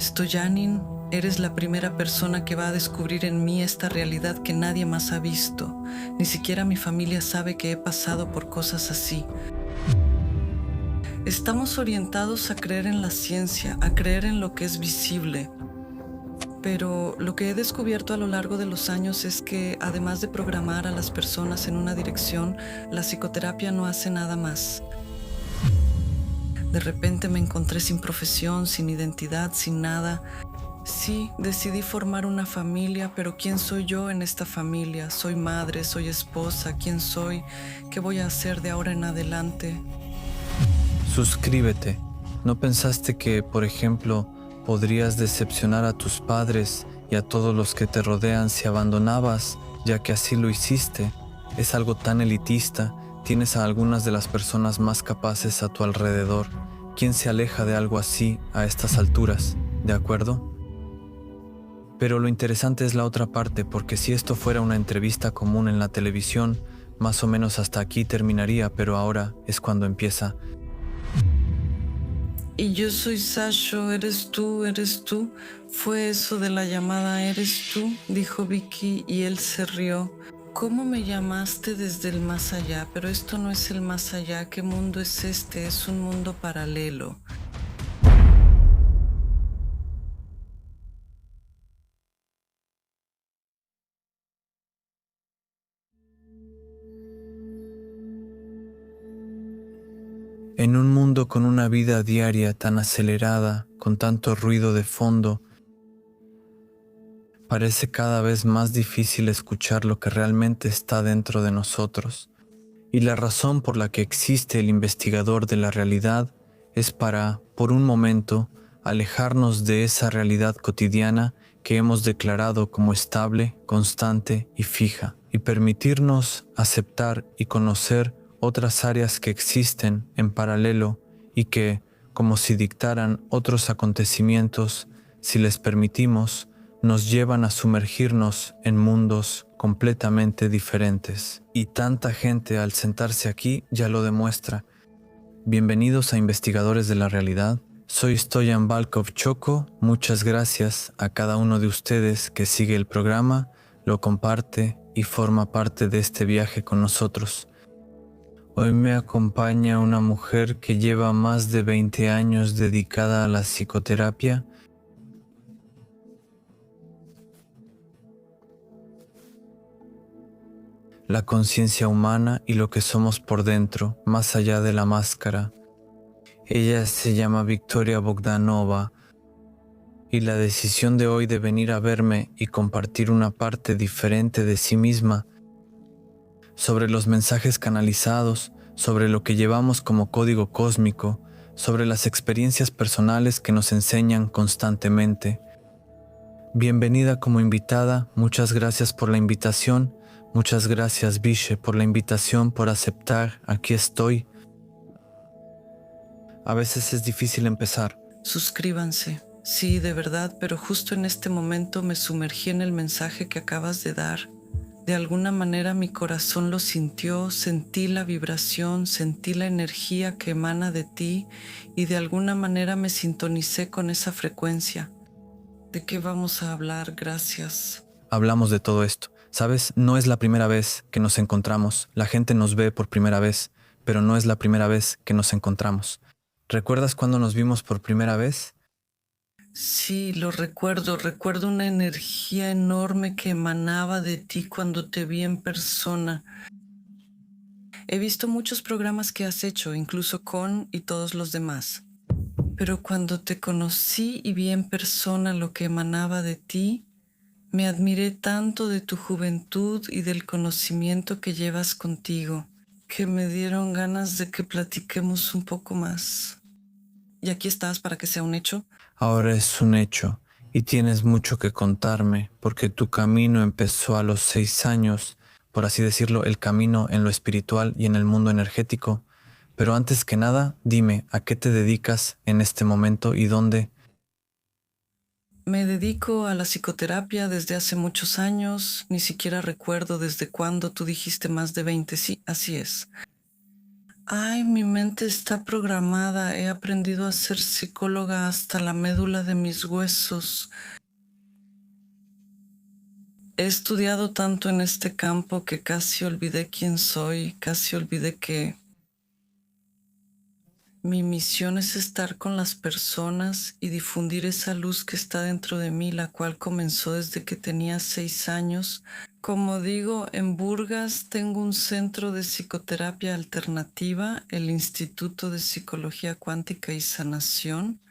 Stoyanin, eres la primera persona que va a descubrir en mí esta realidad que nadie más ha visto. Ni siquiera mi familia sabe que he pasado por cosas así. Estamos orientados a creer en la ciencia, a creer en lo que es visible. Pero lo que he descubierto a lo largo de los años es que, además de programar a las personas en una dirección, la psicoterapia no hace nada más. De repente me encontré sin profesión, sin identidad, sin nada. Sí, decidí formar una familia, pero ¿quién soy yo en esta familia? Soy madre, soy esposa, ¿quién soy? ¿Qué voy a hacer de ahora en adelante? Suscríbete. ¿No pensaste que, por ejemplo, podrías decepcionar a tus padres y a todos los que te rodean si abandonabas, ya que así lo hiciste? Es algo tan elitista. Tienes a algunas de las personas más capaces a tu alrededor. ¿Quién se aleja de algo así a estas alturas? ¿De acuerdo? Pero lo interesante es la otra parte, porque si esto fuera una entrevista común en la televisión, más o menos hasta aquí terminaría, pero ahora es cuando empieza. Y yo soy Sasho, eres tú, eres tú. Fue eso de la llamada, eres tú, dijo Vicky y él se rió. ¿Cómo me llamaste desde el más allá? Pero esto no es el más allá. ¿Qué mundo es este? Es un mundo paralelo. En un mundo con una vida diaria tan acelerada, con tanto ruido de fondo, parece cada vez más difícil escuchar lo que realmente está dentro de nosotros. Y la razón por la que existe el investigador de la realidad es para, por un momento, alejarnos de esa realidad cotidiana que hemos declarado como estable, constante y fija, y permitirnos aceptar y conocer otras áreas que existen en paralelo y que, como si dictaran otros acontecimientos, si les permitimos, nos llevan a sumergirnos en mundos completamente diferentes. Y tanta gente al sentarse aquí ya lo demuestra. Bienvenidos a Investigadores de la Realidad. Soy Stoyan Balkov Choco. Muchas gracias a cada uno de ustedes que sigue el programa, lo comparte y forma parte de este viaje con nosotros. Hoy me acompaña una mujer que lleva más de 20 años dedicada a la psicoterapia. La conciencia humana y lo que somos por dentro, más allá de la máscara. Ella se llama Victoria Bogdanova y la decisión de hoy de venir a verme y compartir una parte diferente de sí misma sobre los mensajes canalizados, sobre lo que llevamos como código cósmico, sobre las experiencias personales que nos enseñan constantemente. Bienvenida como invitada, muchas gracias por la invitación. Muchas gracias, Vishe, por la invitación, por aceptar. Aquí estoy. A veces es difícil empezar. Suscríbanse. Sí, de verdad, pero justo en este momento me sumergí en el mensaje que acabas de dar. De alguna manera mi corazón lo sintió, sentí la vibración, sentí la energía que emana de ti y de alguna manera me sintonicé con esa frecuencia. ¿De qué vamos a hablar? Gracias. Hablamos de todo esto. ¿Sabes? No es la primera vez que nos encontramos. La gente nos ve por primera vez, pero no es la primera vez que nos encontramos. ¿Recuerdas cuando nos vimos por primera vez? Sí, lo recuerdo. Recuerdo una energía enorme que emanaba de ti cuando te vi en persona. He visto muchos programas que has hecho, incluso con y todos los demás. Pero cuando te conocí y vi en persona lo que emanaba de ti, me admiré tanto de tu juventud y del conocimiento que llevas contigo, que me dieron ganas de que platiquemos un poco más. ¿Y aquí estás para que sea un hecho? Ahora es un hecho y tienes mucho que contarme porque tu camino empezó a los 6 años, por así decirlo, el camino en lo espiritual y en el mundo energético. Pero antes que nada, dime, ¿a qué te dedicas en este momento y dónde? Me dedico a la psicoterapia desde hace muchos años, ni siquiera recuerdo desde cuándo tú dijiste más de 20, sí, así es. Ay, mi mente está programada. He aprendido a ser psicóloga hasta la médula de mis huesos. He estudiado tanto en este campo que casi olvidé quién soy, casi olvidé que mi misión es estar con las personas y difundir esa luz que está dentro de mí, la cual comenzó desde que tenía 6 años. Como digo, en Burgas tengo un centro de psicoterapia alternativa, el Instituto de Psicología Cuántica y Sanación.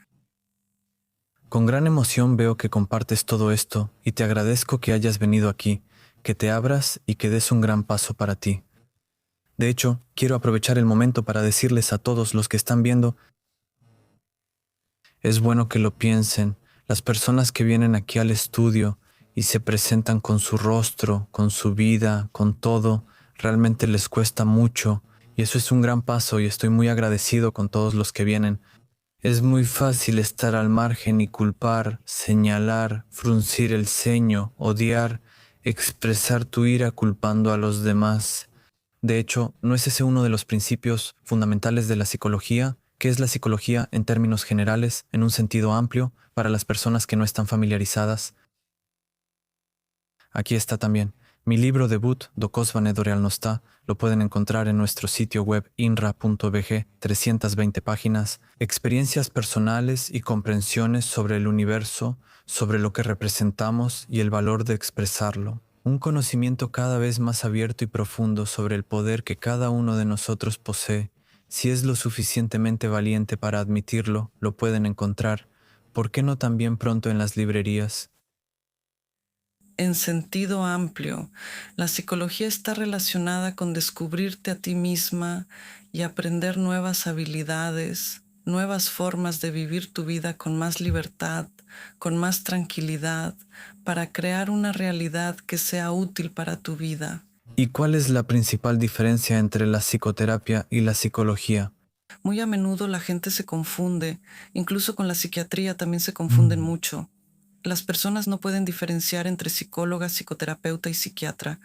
Con gran emoción veo que compartes todo esto y te agradezco que hayas venido aquí, que te abras y que des un gran paso para ti. De hecho, quiero aprovechar el momento para decirles a todos los que están viendo, es bueno que lo piensen, las personas que vienen aquí al estudio y se presentan con su rostro, con su vida, con todo, realmente les cuesta mucho y eso es un gran paso y estoy muy agradecido con todos los que vienen. Es muy fácil estar al margen y culpar, señalar, fruncir el ceño, odiar, expresar tu ira culpando a los demás. De hecho, ¿no es ese uno de los principios fundamentales de la psicología? ¿Qué es la psicología en términos generales, en un sentido amplio, para las personas que no están familiarizadas? Aquí está también. Mi libro debut, Dokosvane Doreal no está, lo pueden encontrar en nuestro sitio web inra.bg, 320 páginas, experiencias personales y comprensiones sobre el universo, sobre lo que representamos y el valor de expresarlo. Un conocimiento cada vez más abierto y profundo sobre el poder que cada uno de nosotros posee. Si es lo suficientemente valiente para admitirlo, lo pueden encontrar. ¿Por qué no también pronto en las librerías? En sentido amplio, la psicología está relacionada con descubrirte a ti misma y aprender nuevas habilidades, nuevas formas de vivir tu vida con más libertad, con más tranquilidad, para crear una realidad que sea útil para tu vida. ¿Y cuál es la principal diferencia entre la psicoterapia y la psicología? Muy a menudo la gente se confunde, incluso con la psiquiatría también se confunden mucho. Las personas no pueden diferenciar entre psicóloga, psicoterapeuta y psiquiatra.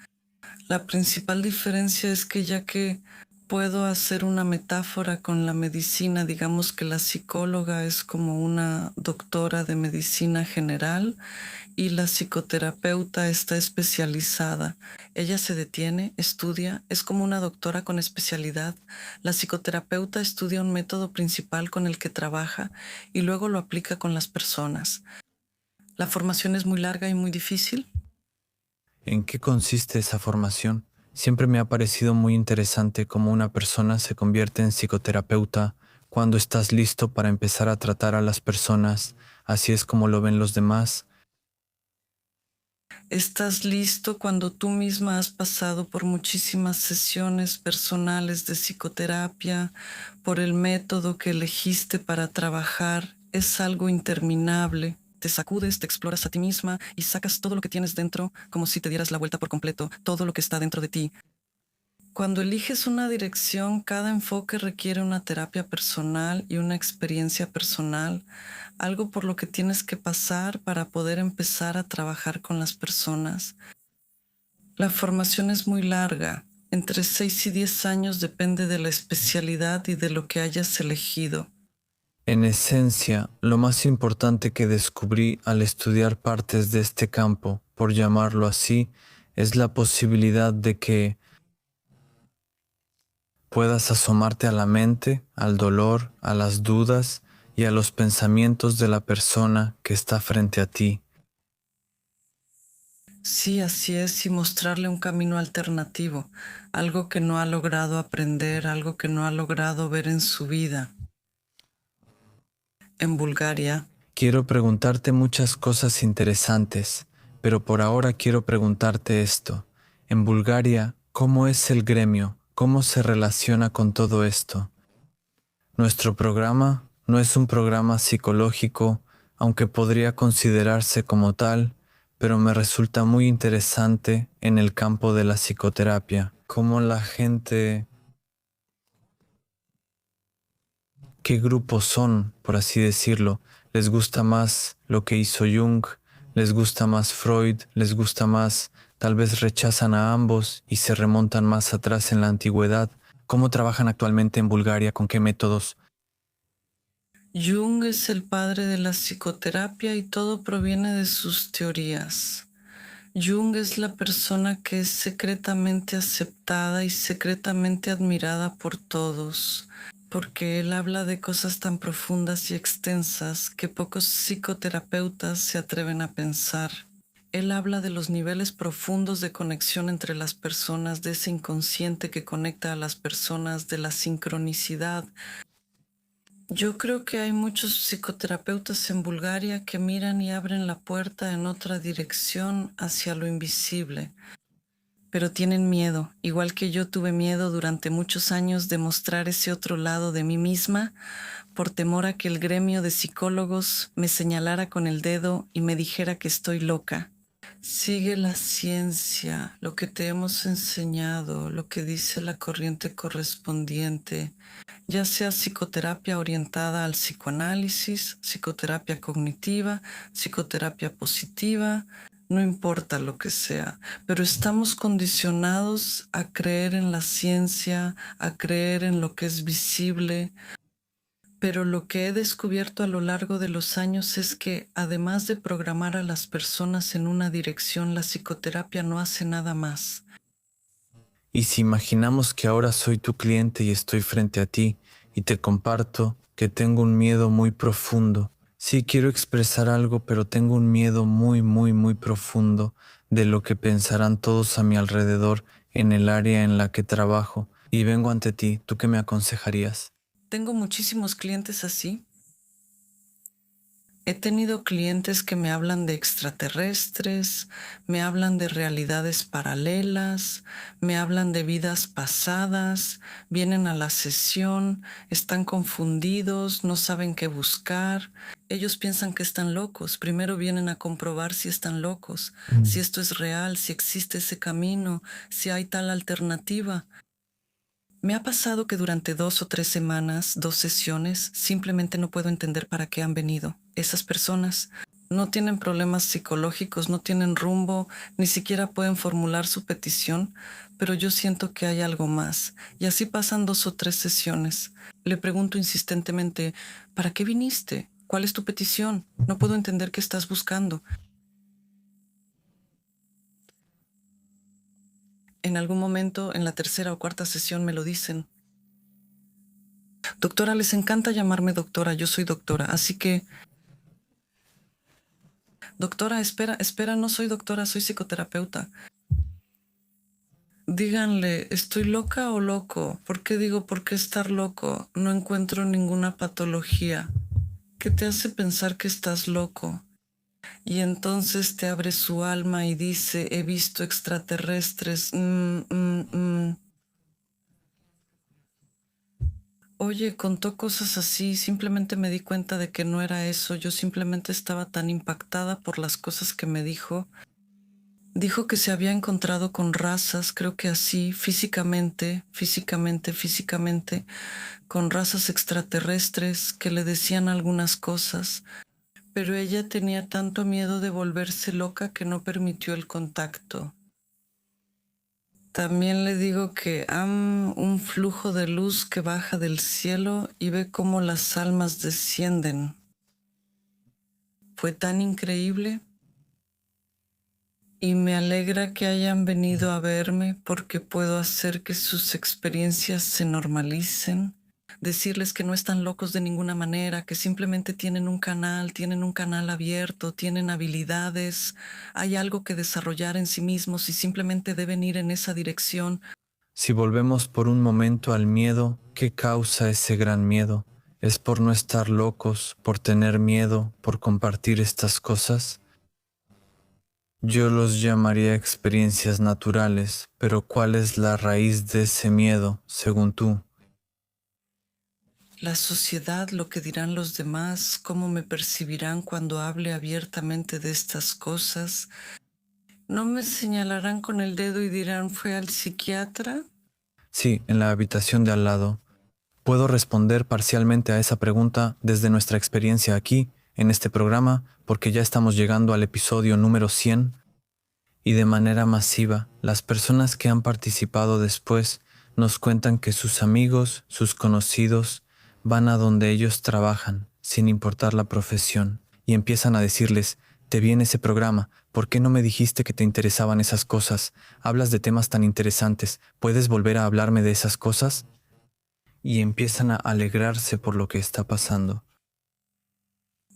La principal diferencia es que ya que puedo hacer una metáfora con la medicina, digamos que la psicóloga es como una doctora de medicina general y la psicoterapeuta está especializada. Ella se detiene, estudia, es como una doctora con especialidad. La psicoterapeuta estudia un método principal con el que trabaja y luego lo aplica con las personas. La formación es muy larga y muy difícil. ¿En qué consiste esa formación? Siempre me ha parecido muy interesante cómo una persona se convierte en psicoterapeuta cuando estás listo para empezar a tratar a las personas, así es como lo ven los demás. Estás listo cuando tú misma has pasado por muchísimas sesiones personales de psicoterapia, por el método que elegiste para trabajar. Es algo interminable. Te sacudes, te exploras a ti misma y sacas todo lo que tienes dentro como si te dieras la vuelta por completo, todo lo que está dentro de ti. Cuando eliges una dirección, cada enfoque requiere una terapia personal y una experiencia personal, algo por lo que tienes que pasar para poder empezar a trabajar con las personas. La formación es muy larga, entre 6 y 10 años depende de la especialidad y de lo que hayas elegido. En esencia, lo más importante que descubrí al estudiar partes de este campo, por llamarlo así, es la posibilidad de que puedas asomarte a la mente, al dolor, a las dudas y a los pensamientos de la persona que está frente a ti. Sí, así es, y mostrarle un camino alternativo, algo que no ha logrado aprender, algo que no ha logrado ver en su vida. En Bulgaria, Quiero preguntarte muchas cosas interesantes, pero por ahora quiero preguntarte esto. En Bulgaria, ¿cómo es el gremio? ¿Cómo se relaciona con todo esto? Nuestro programa no es un programa psicológico, aunque podría considerarse como tal, pero me resulta muy interesante en el campo de la psicoterapia, cómo la gente, qué grupos son, por así decirlo, les gusta más lo que hizo Jung, les gusta más Freud, les gusta más, tal vez rechazan a ambos y se remontan más atrás en la antigüedad. ¿Cómo trabajan actualmente en Bulgaria? ¿Con qué métodos? Jung es el padre de la psicoterapia y todo proviene de sus teorías. Jung es la persona que es secretamente aceptada y secretamente admirada por todos, porque él habla de cosas tan profundas y extensas que pocos psicoterapeutas se atreven a pensar. Él habla de los niveles profundos de conexión entre las personas, de ese inconsciente que conecta a las personas, de la sincronicidad. Yo creo que hay muchos psicoterapeutas en Bulgaria que miran y abren la puerta en otra dirección hacia lo invisible, pero tienen miedo, igual que yo tuve miedo durante muchos años de mostrar ese otro lado de mí misma, por temor a que el gremio de psicólogos me señalara con el dedo y me dijera que estoy loca. Sigue la ciencia, lo que te hemos enseñado, lo que dice la corriente correspondiente, ya sea psicoterapia orientada al psicoanálisis, psicoterapia cognitiva, psicoterapia positiva, no importa lo que sea, pero estamos condicionados a creer en la ciencia, a creer en lo que es visible. Pero lo que he descubierto a lo largo de los años es que, además de programar a las personas en una dirección, la psicoterapia no hace nada más. Y si imaginamos que ahora soy tu cliente y estoy frente a ti y te comparto que tengo un miedo muy profundo. Sí quiero expresar algo, pero tengo un miedo muy, muy, muy profundo de lo que pensarán todos a mi alrededor en el área en la que trabajo. Y vengo ante ti, ¿tú qué me aconsejarías? Tengo muchísimos clientes así. He tenido clientes que me hablan de extraterrestres, me hablan de realidades paralelas, me hablan de vidas pasadas, vienen a la sesión, están confundidos, no saben qué buscar. Ellos piensan que están locos. Primero vienen a comprobar si están locos, si esto es real, si existe ese camino, si hay tal alternativa. Me ha pasado que durante 2 o 3 semanas, 2 sesiones, simplemente no puedo entender para qué han venido. Esas personas no tienen problemas psicológicos, no tienen rumbo, ni siquiera pueden formular su petición, pero yo siento que hay algo más. Y así pasan 2 o 3 sesiones. Le pregunto insistentemente, ¿para qué viniste? ¿Cuál es tu petición? No puedo entender qué estás buscando. En algún momento, en la tercera o cuarta sesión, me lo dicen. Doctora, les encanta llamarme doctora, yo soy doctora, así que... Doctora, espera, no soy doctora, soy psicoterapeuta. Díganle, ¿estoy loca o loco? ¿Por qué digo por qué estar loco? No encuentro ninguna patología. ¿Qué te hace pensar que estás loco? Y entonces te abre su alma y dice, he visto extraterrestres. Oye, contó cosas así, simplemente me di cuenta de que no era eso, yo simplemente estaba tan impactada por las cosas que me dijo. Dijo que se había encontrado con razas, creo que así, físicamente, con razas extraterrestres que le decían algunas cosas, pero ella tenía tanto miedo de volverse loca que no permitió el contacto. También le digo que un flujo de luz que baja del cielo y ve cómo las almas descienden. Fue tan increíble y me alegra que hayan venido a verme porque puedo hacer que sus experiencias se normalicen, decirles que no están locos de ninguna manera, que simplemente tienen un canal abierto, tienen habilidades, hay algo que desarrollar en sí mismos y simplemente deben ir en esa dirección. Si volvemos por un momento al miedo, ¿qué causa ese gran miedo? ¿Es por no estar locos, por tener miedo, por compartir estas cosas? Yo los llamaría experiencias naturales, pero ¿cuál es la raíz de ese miedo, según tú? La sociedad, lo que dirán los demás, cómo me percibirán cuando hable abiertamente de estas cosas. ¿No me señalarán con el dedo y dirán, fue al psiquiatra? Sí, en la habitación de al lado. Puedo responder parcialmente a esa pregunta desde nuestra experiencia aquí, en este programa, porque ya estamos llegando al episodio número 100 y de manera masiva, las personas que han participado después Nos cuentan que sus amigos, sus conocidos, van a donde ellos trabajan, sin importar la profesión, y empiezan a decirles, te vi en ese programa, ¿por qué no me dijiste que te interesaban esas cosas? Hablas de temas tan interesantes, ¿puedes volver a hablarme de esas cosas? Y empiezan a alegrarse por lo que está pasando.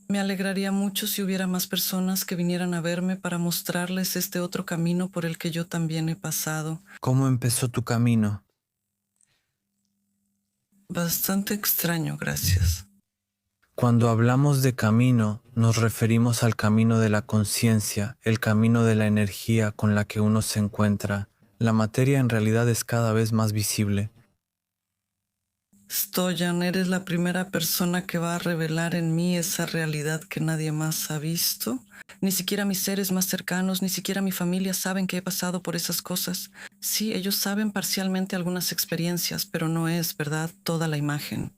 Me alegraría mucho si hubiera más personas que vinieran a verme para mostrarles este otro camino por el que yo también he pasado. ¿Cómo empezó tu camino? Bastante extraño, gracias. Cuando hablamos de camino, nos referimos al camino de la conciencia, el camino de la energía con la que uno se encuentra. La materia en realidad es cada vez más visible. Stoyan, eres la primera persona que va a revelar en mí esa realidad que nadie más ha visto. Ni siquiera mis seres más cercanos, ni siquiera mi familia saben que he pasado por esas cosas. Sí, ellos saben parcialmente algunas experiencias, pero no es, ¿verdad?, toda la imagen.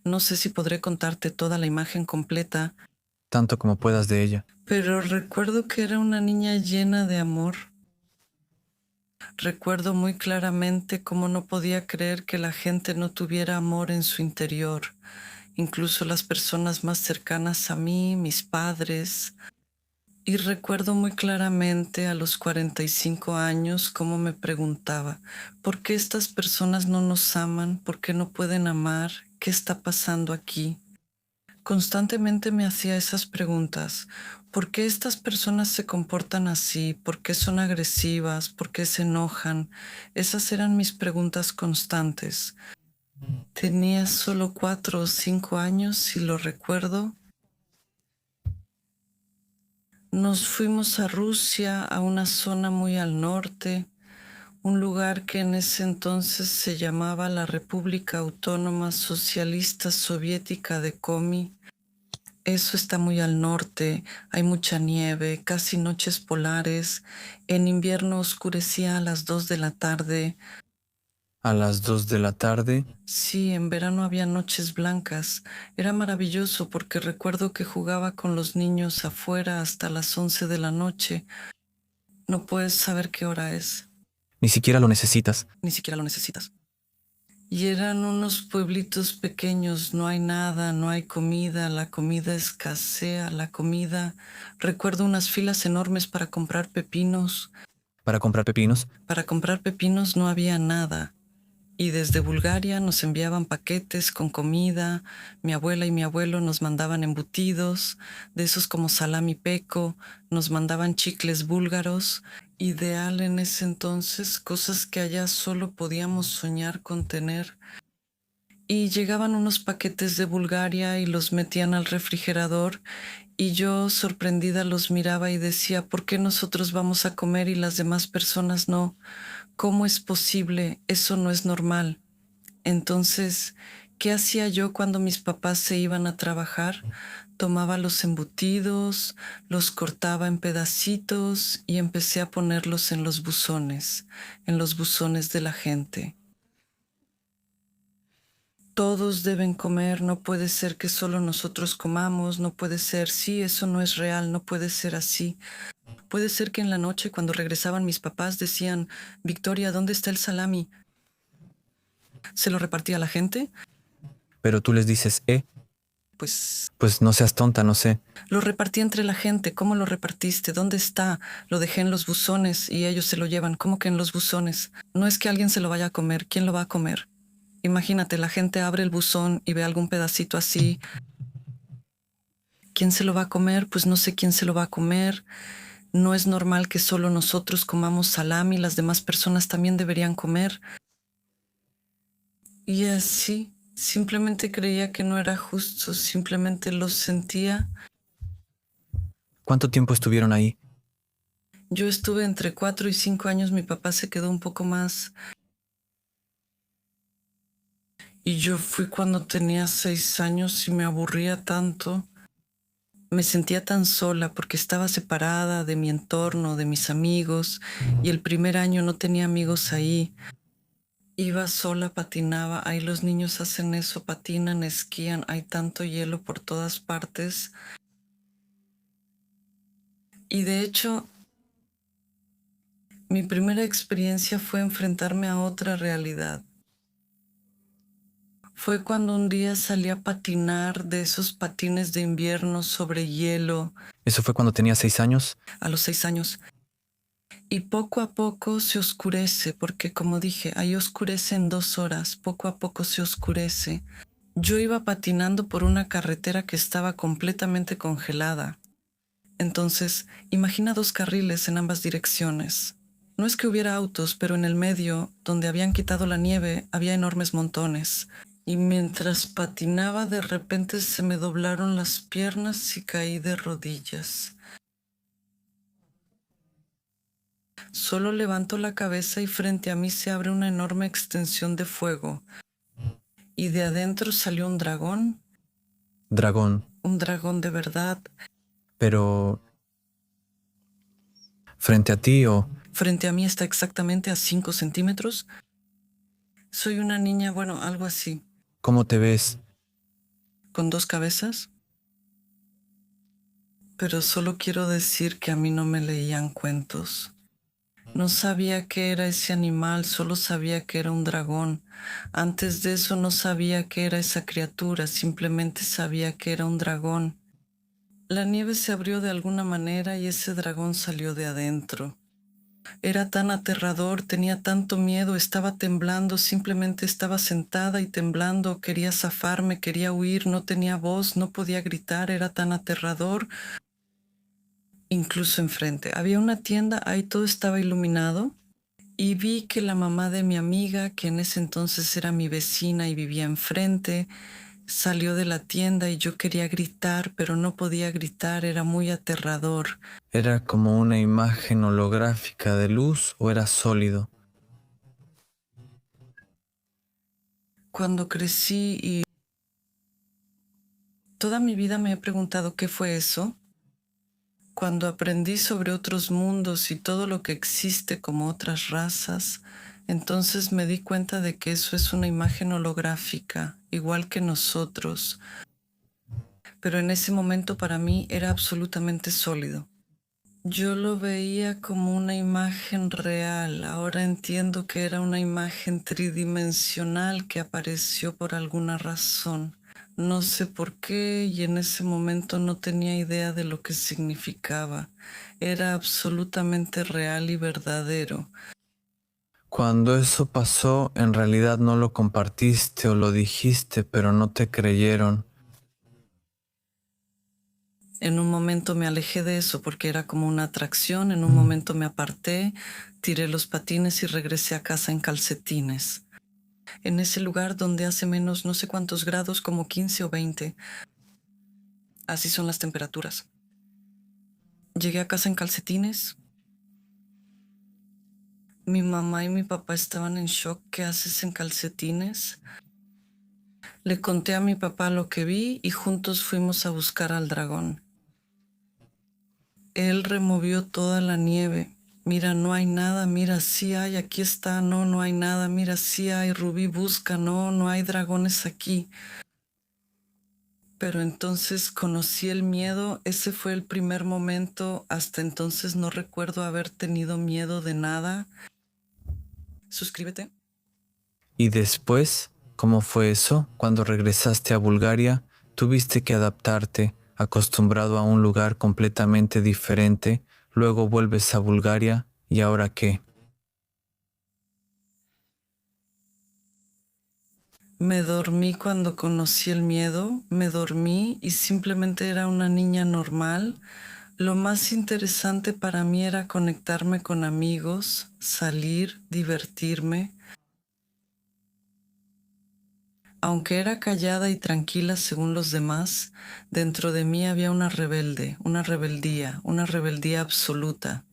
No sé si podré contarte toda la imagen completa, Tanto como puedas de ella. pero recuerdo que era una niña llena de amor. Recuerdo muy claramente cómo no podía creer que la gente no tuviera amor en su interior, incluso las personas más cercanas a mí, mis padres. Y recuerdo muy claramente a los 45 años cómo me preguntaba, ¿por qué estas personas no nos aman? ¿Por qué no pueden amar? ¿Qué está pasando aquí? Constantemente me hacía esas preguntas. ¿Por qué estas personas se comportan así? ¿Por qué son agresivas? ¿Por qué se enojan? Esas eran mis preguntas constantes. Tenía solo 4 o 5 años, si lo recuerdo. Nos fuimos a Rusia, a una zona muy al norte, un lugar que en ese entonces se llamaba la República Autónoma Socialista Soviética de Komi. Eso está muy al norte, hay mucha nieve, casi noches polares. En invierno oscurecía a las 2 de la tarde. A las 2 de la tarde, Sí, en verano había noches blancas. Era maravilloso porque recuerdo que jugaba con los niños afuera hasta las 11 de la noche. No puedes saber qué hora es, ni siquiera lo necesitas. ni siquiera lo necesitas. Y eran unos pueblitos pequeños, no hay nada, no hay comida, la comida escasea, la comida. Recuerdo unas filas enormes para comprar pepinos. Para comprar pepinos, Para comprar pepinos no había nada. Y desde Bulgaria nos enviaban paquetes con comida. Mi abuela y mi abuelo nos mandaban embutidos, de esos como salami peco, nos mandaban chicles búlgaros. Ideal en ese entonces, cosas que allá solo podíamos soñar con tener. Y llegaban unos paquetes de Bulgaria y los metían al refrigerador y yo sorprendida los miraba y decía, ¿por qué nosotros vamos a comer y las demás personas no? ¿Cómo es posible? Eso no es normal. Entonces, ¿qué hacía yo cuando mis papás se iban a trabajar? Tomaba los embutidos, los cortaba en pedacitos y empecé a ponerlos en los buzones de la gente. Todos deben comer, no puede ser que solo nosotros comamos, no puede ser, sí, eso no es real, no puede ser así. Puede ser que en la noche cuando regresaban mis papás decían, Victoria, ¿dónde está el salami? ¿Se lo repartía a la gente? pero tú les dices, Pues pues no seas tonta, no sé. lo repartí entre la gente. ¿Cómo lo repartiste? ¿Dónde está? Lo dejé en los buzones y ellos se lo llevan. ¿Cómo que en los buzones? No es que alguien se lo vaya a comer. ¿Quién lo va a comer? Imagínate, la gente abre el buzón y ve algún pedacito así. ¿Quién se lo va a comer? Pues no sé quién se lo va a comer. No es normal que solo nosotros comamos salami, las demás personas también deberían comer. Y así, simplemente creía que no era justo, simplemente lo sentía. ¿Cuánto tiempo estuvieron ahí? Yo estuve entre 4 y 5 años, mi papá se quedó un poco más. Y yo fui cuando tenía 6 años y me aburría tanto. Me sentía tan sola porque estaba separada de mi entorno, de mis amigos, y el primer año no tenía amigos ahí. Iba sola, patinaba, ahí los niños hacen eso, patinan, esquían, hay tanto hielo por todas partes. Y de hecho, mi primera experiencia fue enfrentarme a otra realidad. Fue cuando un día salí a patinar de esos patines de invierno sobre hielo ¿Eso fue cuando tenía 6 años? a los 6 años. Y poco a poco se oscurece, porque como dije, ahí oscurece en 2 horas, poco a poco se oscurece. Yo iba patinando por una carretera que estaba completamente congelada. Entonces, imagina 2 carriles en ambas direcciones. No es que hubiera autos, pero en el medio, donde habían quitado la nieve, había enormes montones. Y mientras patinaba, de repente se me doblaron las piernas y caí de rodillas. Solo levanto la cabeza y frente a mí se abre una enorme extensión de fuego. Y de adentro salió un dragón. Dragón. Un dragón de verdad. Pero... ¿frente a ti o...? Frente a mí está exactamente a 5 centímetros. Soy una niña, bueno, algo así, ¿Cómo te ves? con 2 cabezas. Pero solo quiero decir que a mí no me leían cuentos. No sabía qué era ese animal, solo sabía que era un dragón. Antes de eso no sabía qué era esa criatura, simplemente sabía que era un dragón. La nieve se abrió de alguna manera y ese dragón salió de adentro. Era tan aterrador, tenía tanto miedo, estaba temblando, simplemente estaba sentada y temblando, quería zafarme, quería huir, no tenía voz, no podía gritar, era tan aterrador. Incluso enfrente había una tienda, ahí todo estaba iluminado y vi que la mamá de mi amiga, que en ese entonces era mi vecina y vivía enfrente, salió de la tienda y yo quería gritar, pero no podía gritar, era muy aterrador. ¿Era como una imagen holográfica de luz o era sólido? Cuando crecí y toda mi vida me he preguntado qué fue eso. Cuando aprendí sobre otros mundos y todo lo que existe como otras razas, entonces me di cuenta de que eso es una imagen holográfica, igual que nosotros, pero en ese momento para mí era absolutamente sólido. Yo lo veía como una imagen real, ahora entiendo que era una imagen tridimensional que apareció por alguna razón. No sé por qué y en ese momento no tenía idea de lo que significaba. Era absolutamente real y verdadero. Cuando eso pasó, en realidad no lo compartiste o lo dijiste, pero no te creyeron. En un momento me alejé de eso porque era como una atracción, en un momento me aparté, tiré los patines y regresé a casa en calcetines. En ese lugar donde hace menos no sé cuántos grados, como 15 o 20. Así son las temperaturas. Llegué a casa en calcetines. Mi mamá y mi papá estaban en shock. ¿Qué haces en calcetines? Le conté a mi papá lo que vi y juntos fuimos a buscar al dragón. Él removió toda la nieve. Mira, no hay nada, mira, sí hay, aquí está, no, no hay nada, mira, sí hay, Rubí busca, no, no hay dragones aquí. Pero entonces conocí el miedo, ese fue el primer momento, hasta entonces no recuerdo haber tenido miedo de nada. Suscríbete. ¿Y después, cómo fue eso? Cuando regresaste a Bulgaria, tuviste que adaptarte, acostumbrado a un lugar completamente diferente, luego vuelves a Bulgaria, ¿y ahora qué? Me dormí cuando conocí el miedo, me dormí y simplemente era una niña normal. Lo más interesante para mí era conectarme con amigos, salir, divertirme. Aunque era callada y tranquila según los demás, dentro de mí había una rebelde, una rebeldía absoluta.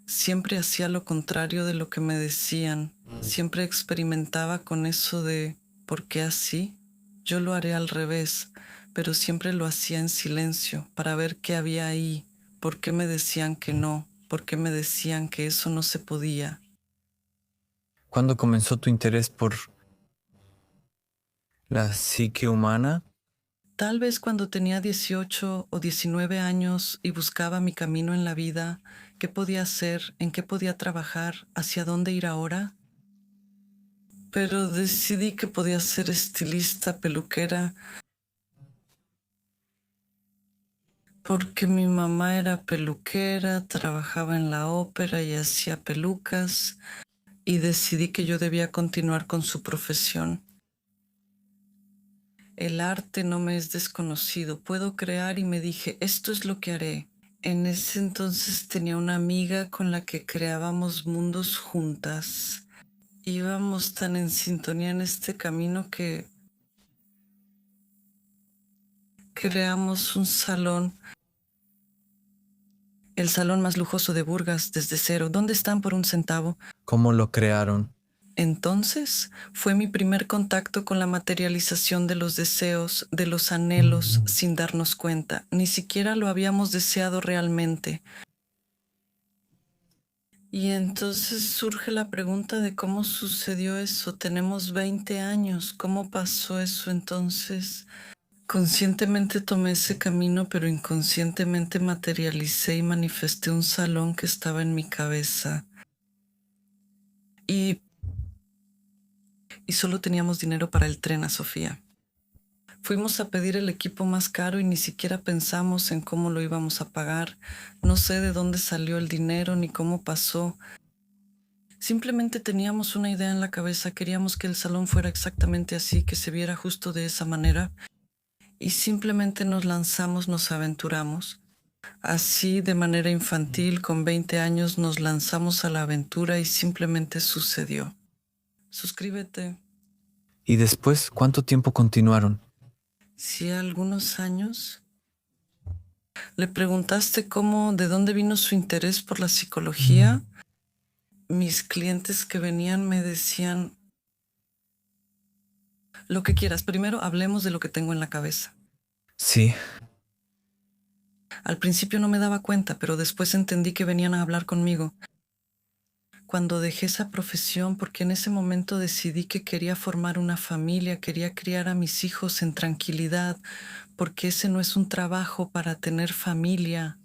Siempre hacía lo contrario de lo que me decían, siempre experimentaba con eso de ¿por qué así? Yo lo haré al revés, pero siempre lo hacía en silencio para ver qué había ahí, por qué me decían que no, por qué me decían que eso no se podía. ¿Cuándo comenzó tu interés por la psique humana? Tal vez cuando tenía 18 o 19 años y buscaba mi camino en la vida, qué podía hacer, en qué podía trabajar, hacia dónde ir ahora. pero decidí que podía ser estilista, peluquera, porque mi mamá era peluquera, trabajaba en la ópera y hacía pelucas, y decidí que yo debía continuar con su profesión. El arte no me es desconocido, puedo crear y me dije, esto es lo que haré. En ese entonces tenía una amiga con la que creábamos mundos juntas. Íbamos tan en sintonía en este camino que creamos un salón, el salón más lujoso de Burgas desde cero. ¿Dónde están por un centavo? ¿Cómo lo crearon? Entonces fue mi primer contacto con la materialización de los deseos, de los anhelos, sin darnos cuenta. Ni siquiera lo habíamos deseado realmente. Y entonces surge la pregunta de cómo sucedió eso. Tenemos 20 años. ¿Cómo pasó eso entonces? Conscientemente tomé ese camino, pero inconscientemente materialicé y manifesté un salón que estaba en mi cabeza. Y, y solo teníamos dinero para el tren a Sofía. Fuimos a pedir el equipo más caro y ni siquiera pensamos en cómo lo íbamos a pagar. No sé de dónde salió el dinero ni cómo pasó. Simplemente teníamos una idea en la cabeza, queríamos que el salón fuera exactamente así, que se viera justo de esa manera. Y simplemente nos lanzamos, nos aventuramos. Así, de manera infantil, con 20 años, nos lanzamos a la aventura y simplemente sucedió. Suscríbete. ¿Y después cuánto tiempo continuaron? Sí, algunos años. Le preguntaste cómo, de dónde vino su interés por la psicología. Mis clientes que venían me decían, lo que quieras, primero hablemos de lo que tengo en la cabeza. Sí, Al principio no me daba cuenta, pero después entendí que venían a hablar conmigo. Cuando dejé esa profesión, porque en ese momento decidí que quería formar una familia, quería criar a mis hijos en tranquilidad, porque ese no es un trabajo para tener familia.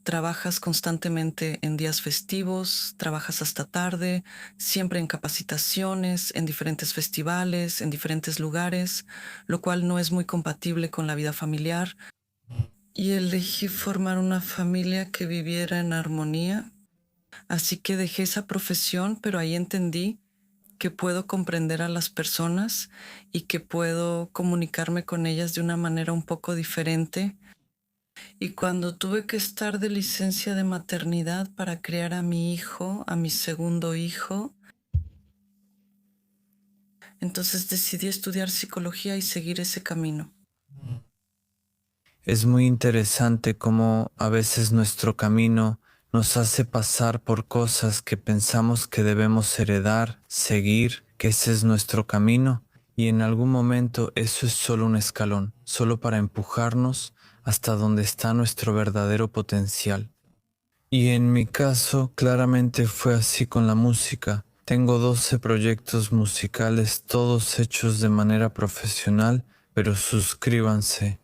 Trabajas constantemente en días festivos, trabajas hasta tarde, siempre en capacitaciones, en diferentes festivales, en diferentes lugares, lo cual no es muy compatible con la vida familiar. Y elegí formar una familia que viviera en armonía. Así que dejé esa profesión, pero ahí entendí que puedo comprender a las personas y que puedo comunicarme con ellas de una manera un poco diferente. Y cuando tuve que estar de licencia de maternidad para criar a mi hijo, a mi segundo hijo, entonces decidí estudiar psicología y seguir ese camino. es muy interesante cómo a veces nuestro camino nos hace pasar por cosas que pensamos que debemos heredar, seguir, que ese es nuestro camino, y en algún momento eso es solo un escalón, solo para empujarnos hasta donde está nuestro verdadero potencial. Y en mi caso, claramente fue así con la música. Tengo 12 proyectos musicales, todos hechos de manera profesional, pero suscríbanse.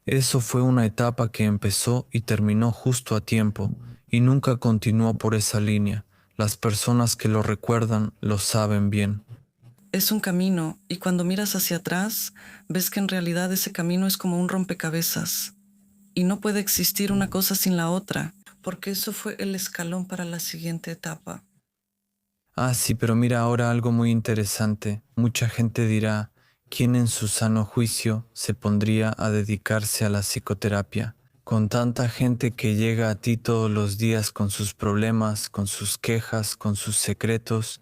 Eso fue una etapa que empezó y terminó justo a tiempo, y nunca continuó por esa línea. Las personas que lo recuerdan lo saben bien. Es un camino y cuando miras hacia atrás, ves que en realidad ese camino es como un rompecabezas y no puede existir una cosa sin la otra, porque eso fue el escalón para la siguiente etapa. Ah, sí, pero mira ahora algo muy interesante. Mucha gente dirá, ¿quién en su sano juicio se pondría a dedicarse a la psicoterapia? Con tanta gente que llega a ti todos los días con sus problemas, con sus quejas, con sus secretos.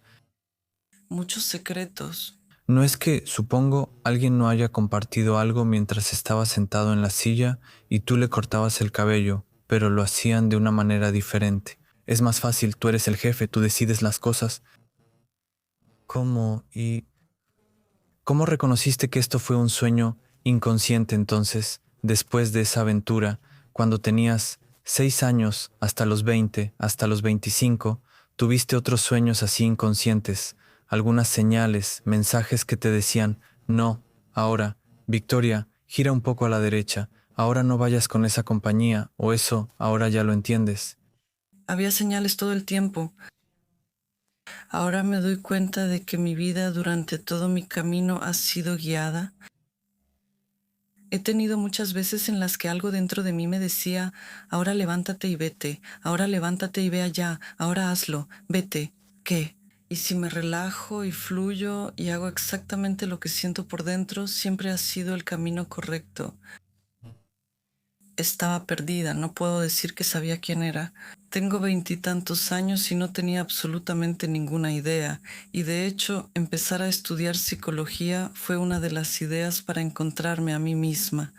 Muchos secretos. No es que, supongo, alguien no haya compartido algo mientras estaba sentado en la silla y tú le cortabas el cabello, pero lo hacían de una manera diferente. Es más fácil, tú eres el jefe, tú decides las cosas. ¿Cómo? ¿Y cómo reconociste que esto fue un sueño inconsciente entonces, después de esa aventura, cuando tenías 6 años, hasta los 20, hasta los 25, tuviste otros sueños así inconscientes, algunas señales, mensajes que te decían, no, ahora, Victoria, gira un poco a la derecha, ahora no vayas con esa compañía, o eso, ahora ya lo entiendes? Había señales todo el tiempo. Ahora me doy cuenta de que mi vida durante todo mi camino ha sido guiada. He tenido muchas veces en las que algo dentro de mí me decía, ahora levántate y vete, ahora levántate y ve allá, ahora hazlo, vete, ¿qué? Y si me relajo y fluyo y hago exactamente lo que siento por dentro, siempre ha sido el camino correcto. Estaba perdida, no puedo decir que sabía quién era. Tengo 20 y tantos años y no tenía absolutamente ninguna idea, y de hecho empezar a estudiar psicología fue una de las ideas para encontrarme a mí misma,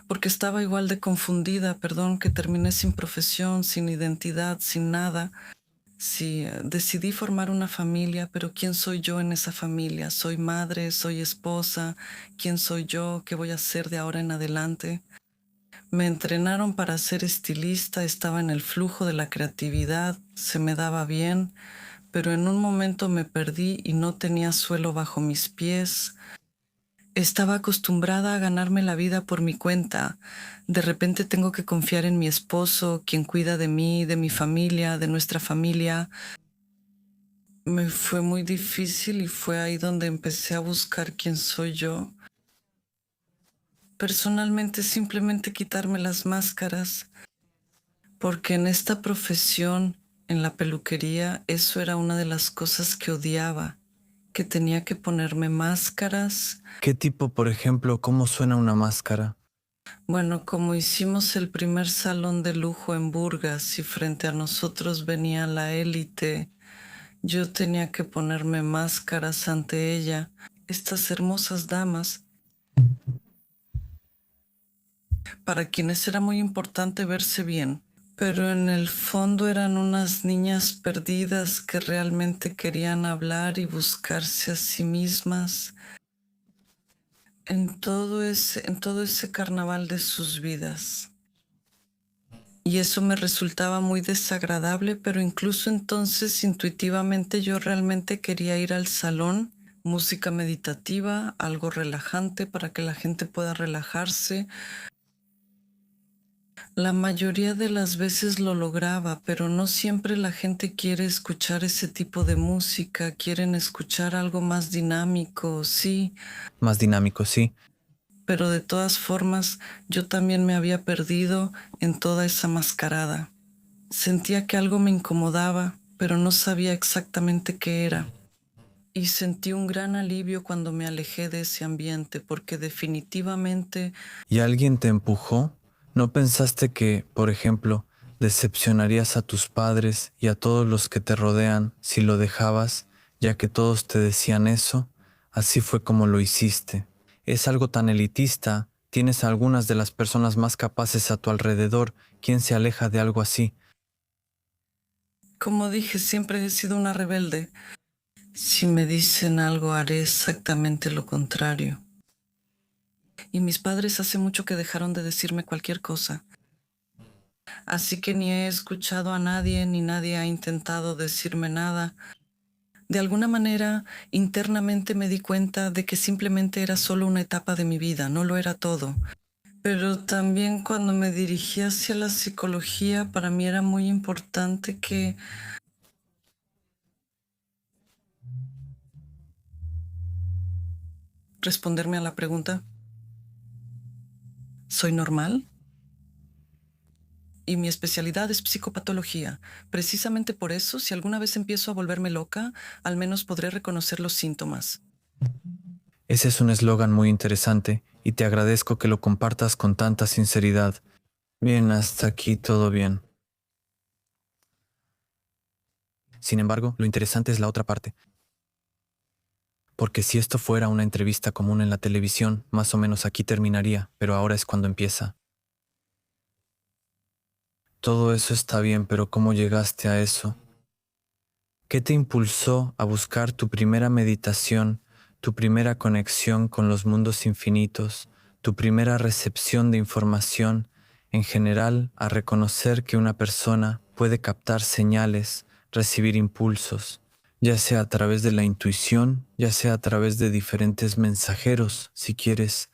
porque estaba igual de confundida, perdón, que terminé sin profesión, sin identidad, sin nada. Sí, decidí formar una familia, pero ¿quién soy yo en esa familia? ¿Soy madre? ¿Soy esposa? ¿Quién soy yo? ¿Qué voy a hacer de ahora en adelante? Me entrenaron para ser estilista, estaba en el flujo de la creatividad, se me daba bien, pero en un momento me perdí y no tenía suelo bajo mis pies. Estaba acostumbrada a ganarme la vida por mi cuenta. De repente tengo que confiar en mi esposo, quien cuida de mí, de mi familia, de nuestra familia. Me fue muy difícil y fue ahí donde empecé a buscar quién soy yo. Personalmente, simplemente quitarme las máscaras, porque en esta profesión, en la peluquería, eso era una de las cosas que odiaba, que tenía que ponerme máscaras. ¿Qué tipo, por ejemplo, cómo suena una máscara? Bueno, como hicimos el primer salón de lujo en Burgas y frente a nosotros venía la élite, yo tenía que ponerme máscaras ante ella, estas hermosas damas, para quienes era muy importante verse bien. Pero en el fondo eran unas niñas perdidas que realmente querían hablar y buscarse a sí mismas en todo ese carnaval de sus vidas. Y eso me resultaba muy desagradable, pero incluso entonces intuitivamente yo realmente quería ir al salón, música meditativa, algo relajante para que la gente pueda relajarse. La mayoría de las veces lo lograba, pero no siempre la gente quiere escuchar ese tipo de música, quieren escuchar algo más dinámico, sí, Más dinámico, sí. pero de todas formas yo también me había perdido en toda esa mascarada. Sentía que algo me incomodaba, pero no sabía exactamente qué era. Y sentí un gran alivio cuando me alejé de ese ambiente, porque definitivamente ¿Y alguien te empujó? ¿No pensaste que, por ejemplo, decepcionarías a tus padres y a todos los que te rodean si lo dejabas, ya que todos te decían eso? Así fue como lo hiciste. Es algo tan elitista. Tienes a algunas de las personas más capaces a tu alrededor. ¿Quién se aleja de algo así? como dije, siempre he sido una rebelde. Si me dicen algo, haré exactamente lo contrario. Y mis padres hace mucho que dejaron de decirme cualquier cosa. Así que ni he escuchado a nadie, ni nadie ha intentado decirme nada. De alguna manera, internamente me di cuenta de que simplemente era solo una etapa de mi vida, no lo era todo. Pero también cuando me dirigí hacia la psicología, para mí era muy importante que responderme a la pregunta, ¿soy normal? Y mi especialidad es psicopatología. Precisamente por eso, si alguna vez empiezo a volverme loca, al menos podré reconocer los síntomas. Ese es un eslogan muy interesante y te agradezco que lo compartas con tanta sinceridad. Bien, hasta aquí todo bien. Sin embargo, lo interesante es la otra parte. Porque si esto fuera una entrevista común en la televisión, más o menos aquí terminaría, pero ahora es cuando empieza. Todo eso está bien, pero ¿cómo llegaste a eso? ¿Qué te impulsó a buscar tu primera meditación, tu primera conexión con los mundos infinitos, tu primera recepción de información, en general a reconocer que una persona puede captar señales, recibir impulsos, ya sea a través de la intuición, ya sea a través de diferentes mensajeros, si quieres?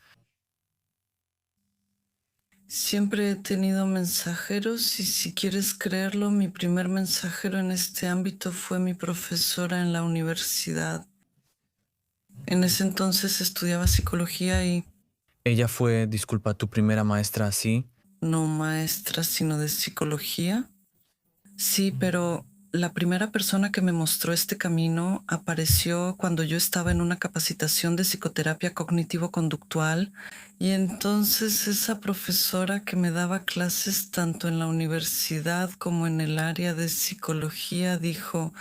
Siempre he tenido mensajeros y si quieres creerlo, mi primer mensajero en este ámbito fue mi profesora en la universidad. En ese entonces estudiaba psicología y Ella fue, disculpa, tu primera maestra así. no maestra, sino de psicología. Sí, pero la primera persona que me mostró este camino apareció cuando yo estaba en una capacitación de psicoterapia cognitivo-conductual y entonces esa profesora que me daba clases tanto en la universidad como en el área de psicología dijo: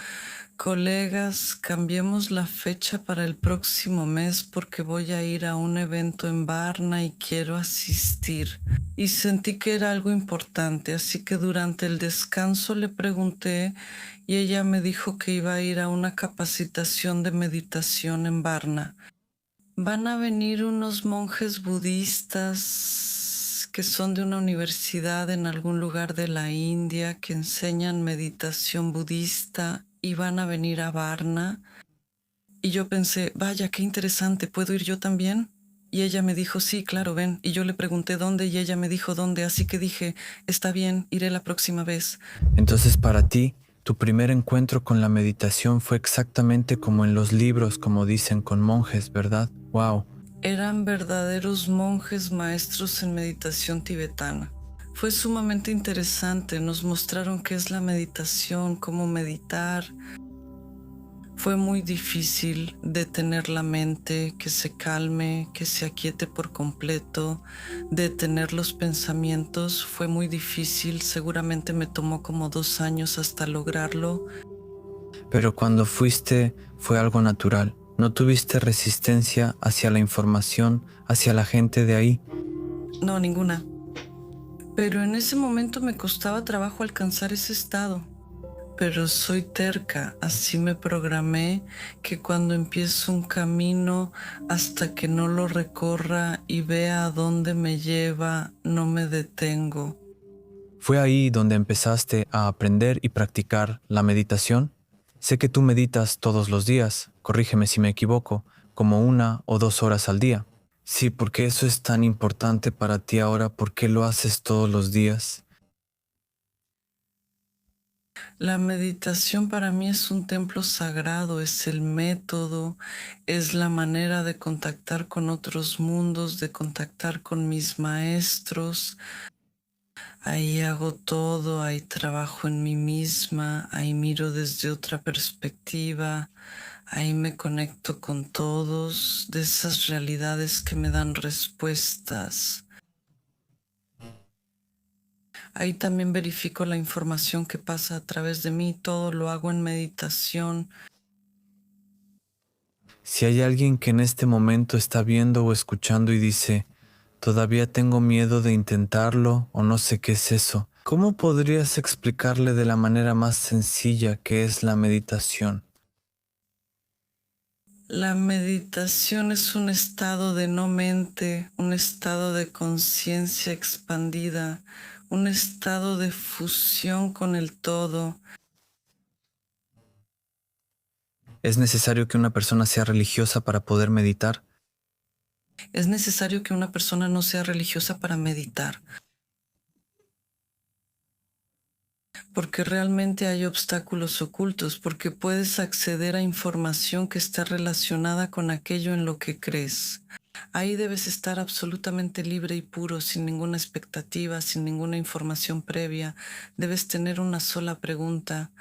colegas, cambiemos la fecha para el próximo mes porque voy a ir a un evento en Varna y quiero asistir. Y sentí que era algo importante, así que durante el descanso le pregunté y ella me dijo que iba a ir a una capacitación de meditación en Varna. Van a venir unos monjes budistas que son de una universidad en algún lugar de la India que enseñan meditación budista y van a venir a Varna. Y yo pensé, vaya, qué interesante, ¿puedo ir yo también? Y ella me dijo, sí, claro, ven. Y yo le pregunté dónde y ella me dijo dónde, así que dije, está bien, iré la próxima vez. Entonces para ti, tu primer encuentro con la meditación fue exactamente como en los libros, como dicen, con monjes, ¿verdad? ¡Wow! Eran verdaderos monjes maestros en meditación tibetana. Fue sumamente interesante, nos mostraron qué es la meditación, cómo meditar. Fue muy difícil detener la mente, que se calme, que se aquiete por completo, detener los pensamientos. Fue muy difícil, seguramente me tomó como 2 años hasta lograrlo. Pero cuando fuiste fue algo natural. ¿No tuviste resistencia hacia la información, hacia la gente de ahí? No, ninguna. Pero en ese momento me costaba trabajo alcanzar ese estado. Pero soy terca, así me programé que cuando empiezo un camino, hasta que no lo recorra y vea a dónde me lleva, no me detengo. ¿Fue ahí donde empezaste a aprender y practicar la meditación? Sé que tú meditas todos los días, corrígeme si me equivoco, como 1 o 2 horas al día. Sí, porque eso es tan importante para ti ahora, ¿por qué lo haces todos los días? La meditación para mí es un templo sagrado, es el método, es la manera de contactar con otros mundos, de contactar con mis maestros. Ahí hago todo, ahí trabajo en mí misma, ahí miro desde otra perspectiva, ahí me conecto con todos, de esas realidades que me dan respuestas. Ahí también verifico la información que pasa a través de mí, todo lo hago en meditación. Si hay alguien que en este momento está viendo o escuchando y dice, todavía tengo miedo de intentarlo o no sé qué es eso, ¿cómo podrías explicarle de la manera más sencilla qué es la meditación? La meditación es un estado de no mente, un estado de conciencia expandida, un estado de fusión con el todo. ¿Es necesario que una persona sea religiosa para poder meditar? Es necesario que una persona no sea religiosa para meditar, porque realmente hay obstáculos ocultos, porque puedes acceder a información que está relacionada con aquello en lo que crees. Ahí debes estar absolutamente libre y puro, sin ninguna expectativa, sin ninguna información previa. Debes tener una sola pregunta.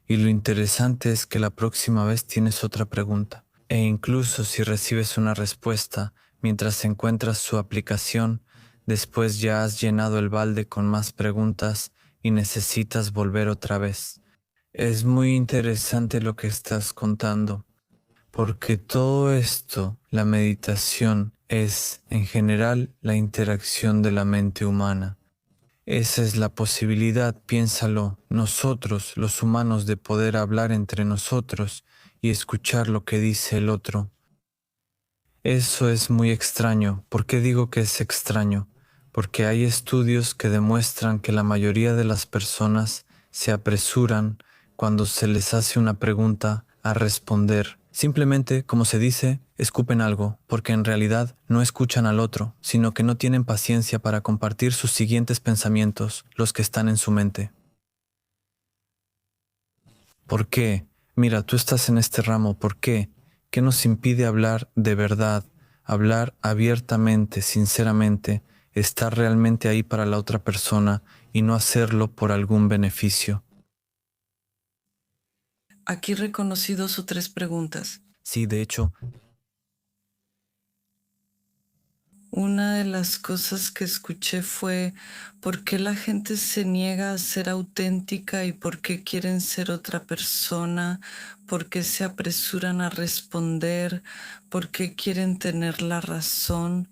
Y lo interesante es que la próxima vez tienes otra pregunta. E incluso si recibes una respuesta mientras encuentras su aplicación, después ya has llenado el balde con más preguntas y necesitas volver otra vez. Es muy interesante lo que estás contando, porque todo esto, la meditación, es en general la interacción de la mente humana. Esa es la posibilidad, piénsalo, nosotros, los humanos, de poder hablar entre nosotros y escuchar lo que dice el otro. Eso es muy extraño. ¿Por qué digo que es extraño? Porque hay estudios que demuestran que la mayoría de las personas se apresuran cuando se les hace una pregunta a responder Simplemente, como se dice, escupen algo, porque en realidad no escuchan al otro, sino que no tienen paciencia para compartir sus siguientes pensamientos, los que están en su mente. ¿Por qué? Mira, tú estás en este ramo, ¿por qué? ¿Qué nos impide hablar de verdad, hablar abiertamente, sinceramente, estar realmente ahí para la otra persona y no hacerlo por algún beneficio? Aquí reconocí 2 o 3 preguntas. Sí, de hecho, Una de las cosas que escuché fue por qué la gente se niega a ser auténtica y por qué quieren ser otra persona, por qué se apresuran a responder, por qué quieren tener la razón,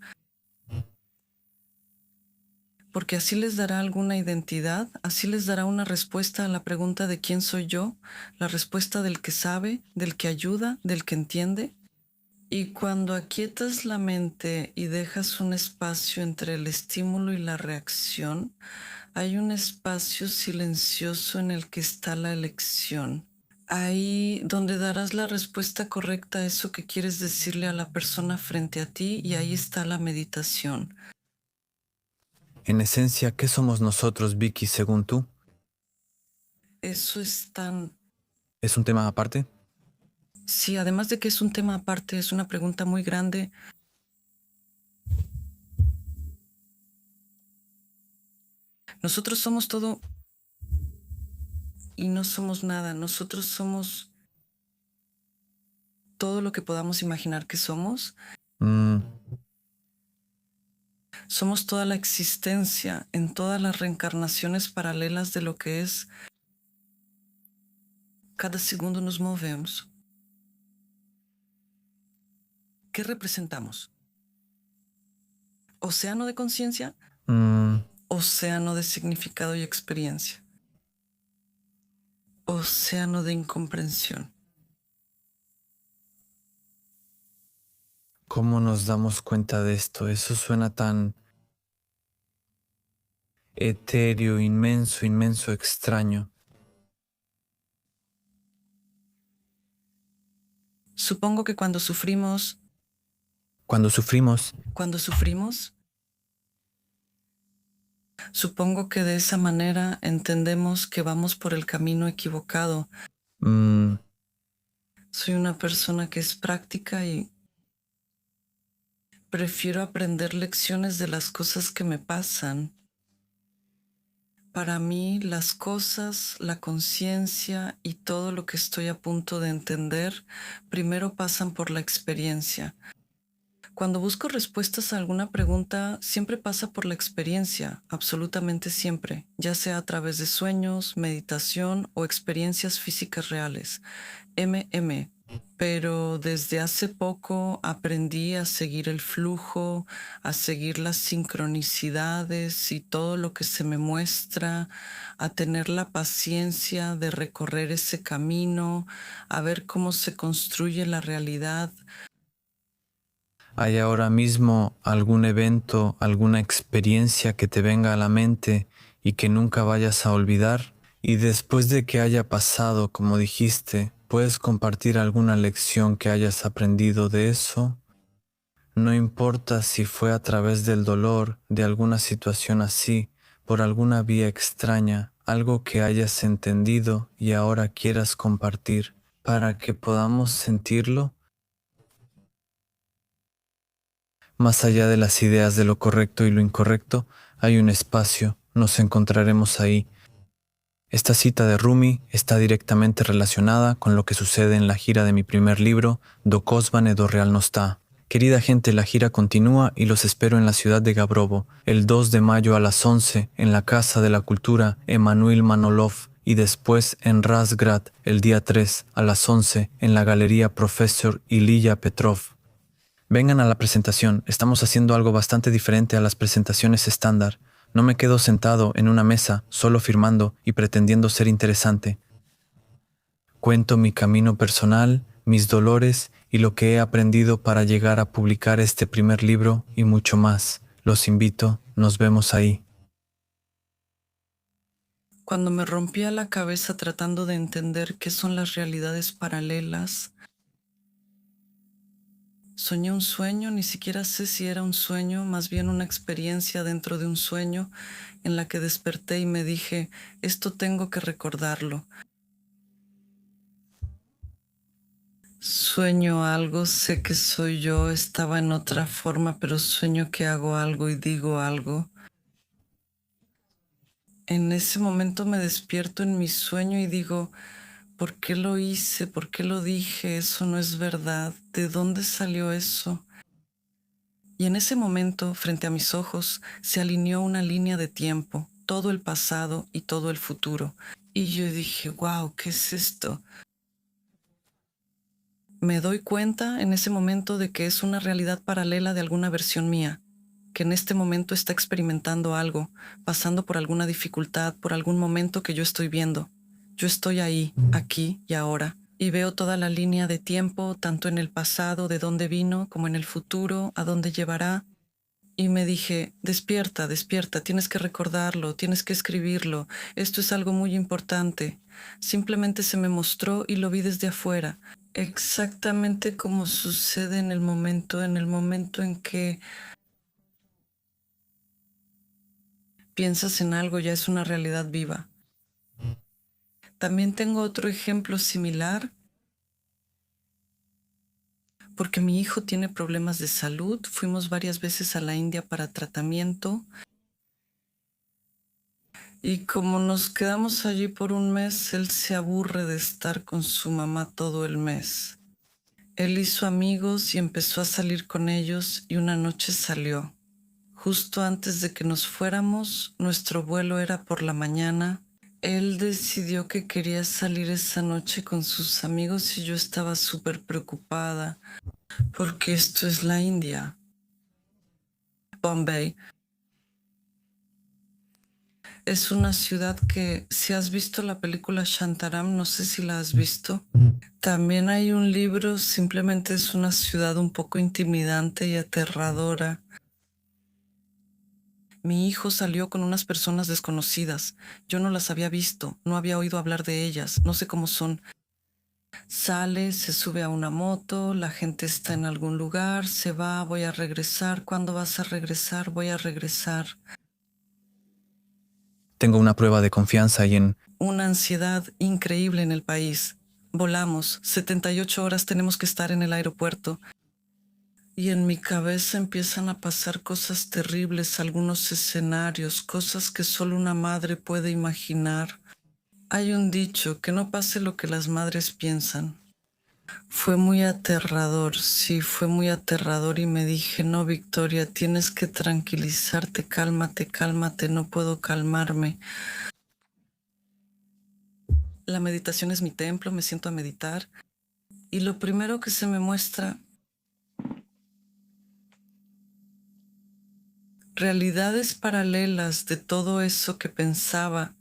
porque así les dará alguna identidad, así les dará una respuesta a la pregunta de quién soy yo, la respuesta del que sabe, del que ayuda, del que entiende. Y cuando aquietas la mente y dejas un espacio entre el estímulo y la reacción, hay un espacio silencioso en el que está la elección. Ahí donde darás la respuesta correcta a eso que quieres decirle a la persona frente a ti, y ahí está la meditación. en esencia, ¿qué somos nosotros, Vicky, según tú? Eso es tan... ¿Es un tema aparte? Sí, además de que es un tema aparte, es una pregunta muy grande. Nosotros somos todo y no somos nada. Nosotros somos todo lo que podamos imaginar que somos. Mm, Somos toda la existencia en todas las reencarnaciones paralelas de lo que es. Cada segundo nos movemos. ¿Qué representamos? Océano de conciencia, mm, océano de significado y experiencia, océano de incomprensión. ¿Cómo nos damos cuenta de esto? Eso suena tan etéreo, inmenso, inmenso, extraño. Supongo que Cuando sufrimos, cuando sufrimos, supongo que de esa manera entendemos que vamos por el camino equivocado. mm, Soy una persona que es práctica y prefiero aprender lecciones de las cosas que me pasan. Para mí, las cosas, la conciencia y todo lo que estoy a punto de entender primero pasan por la experiencia. Cuando busco respuestas a alguna pregunta, siempre pasa por la experiencia, absolutamente siempre, ya sea a través de sueños, meditación o experiencias físicas reales. MM. Pero desde hace poco aprendí a seguir el flujo, a seguir las sincronicidades y todo lo que se me muestra, a tener la paciencia de recorrer ese camino, a ver cómo se construye la realidad. ¿hay ahora mismo algún evento, alguna experiencia que te venga a la mente y que nunca vayas a olvidar? Y después de que haya pasado, como dijiste, ¿puedes compartir alguna lección que hayas aprendido de eso? No importa si fue a través del dolor, de alguna situación así, por alguna vía extraña, algo que hayas entendido y ahora quieras compartir, para que podamos sentirlo. Más allá de las ideas de lo correcto y lo incorrecto, hay un espacio, nos encontraremos ahí. Esta cita de Rumi está directamente relacionada con lo que sucede en la gira de mi primer libro, Do Kozvane do Real Nostá. Querida gente, la gira continúa y los espero en la ciudad de Gabrovo, el 2 de mayo a las 11, en la Casa de la Cultura Emanuel Manolov, y después en Razgrad, el día 3, a las 11, en la Galería Profesor Ilya Petrov. Vengan a la presentación, estamos haciendo algo bastante diferente a las presentaciones estándar. No me quedo sentado en una mesa, solo firmando y pretendiendo ser interesante. Cuento mi camino personal, mis dolores y lo que he aprendido para llegar a publicar este primer libro y mucho más. Los invito, nos vemos ahí. Cuando me rompía la cabeza tratando de entender qué son las realidades paralelas, Soñé un sueño, ni siquiera sé si era un sueño, más bien una experiencia dentro de un sueño en la que desperté y me dije, esto tengo que recordarlo. Sueño algo, sé que soy yo, estaba en otra forma, pero sueño que hago algo y digo algo. En ese momento me despierto en mi sueño y digo, ¿por qué lo hice? ¿Por qué lo dije? Eso no es verdad. ¿De dónde salió eso? Y en ese momento, frente a mis ojos, se alineó una línea de tiempo, todo el pasado y todo el futuro. Y yo dije, wow, ¿qué es esto? Me doy cuenta en ese momento de que es una realidad paralela de alguna versión mía, que en este momento está experimentando algo, pasando por alguna dificultad, por algún momento que yo estoy viendo. Yo estoy ahí, aquí y ahora, y veo toda la línea de tiempo, tanto en el pasado, de dónde vino, como en el futuro, a dónde llevará. Y me dije, despierta, despierta, tienes que recordarlo, tienes que escribirlo, esto es algo muy importante. Simplemente se me mostró y lo vi desde afuera, exactamente como sucede en el momento en que piensas en algo, ya es una realidad viva. También tengo otro ejemplo similar, porque mi hijo tiene problemas de salud, fuimos varias veces a la India para tratamiento. Y como nos quedamos allí por un mes, él se aburre de estar con su mamá todo el mes. Él hizo amigos y empezó a salir con ellos y una noche salió. Justo antes de que nos fuéramos, nuestro vuelo era por la mañana. Él decidió que quería salir esa noche con sus amigos y yo estaba súper preocupada porque esto es la India, Bombay. Es una ciudad que, si has visto la película Shantaram, no sé si la has visto. También hay un libro, simplemente es una ciudad un poco intimidante y aterradora. Mi hijo salió con unas personas desconocidas. Yo no las había visto, no había oído hablar de ellas, no sé cómo son. Sale, se sube a una moto, la gente está en algún lugar, se va, voy a regresar. ¿Cuándo vas a regresar? Voy a regresar. Tengo una prueba de confianza y en... Una ansiedad increíble en el país. Volamos, 78 horas tenemos que estar en el aeropuerto. Y en mi cabeza empiezan a pasar cosas terribles, algunos escenarios, cosas que solo una madre puede imaginar. Hay un dicho, que no pase lo que las madres piensan. Fue muy aterrador, sí, fue muy aterrador y me dije, no, Victoria, tienes que tranquilizarte, cálmate, cálmate, no puedo calmarme. La meditación es mi templo, me siento a meditar y lo primero que se me muestra, realidades paralelas de todo eso que pensaba,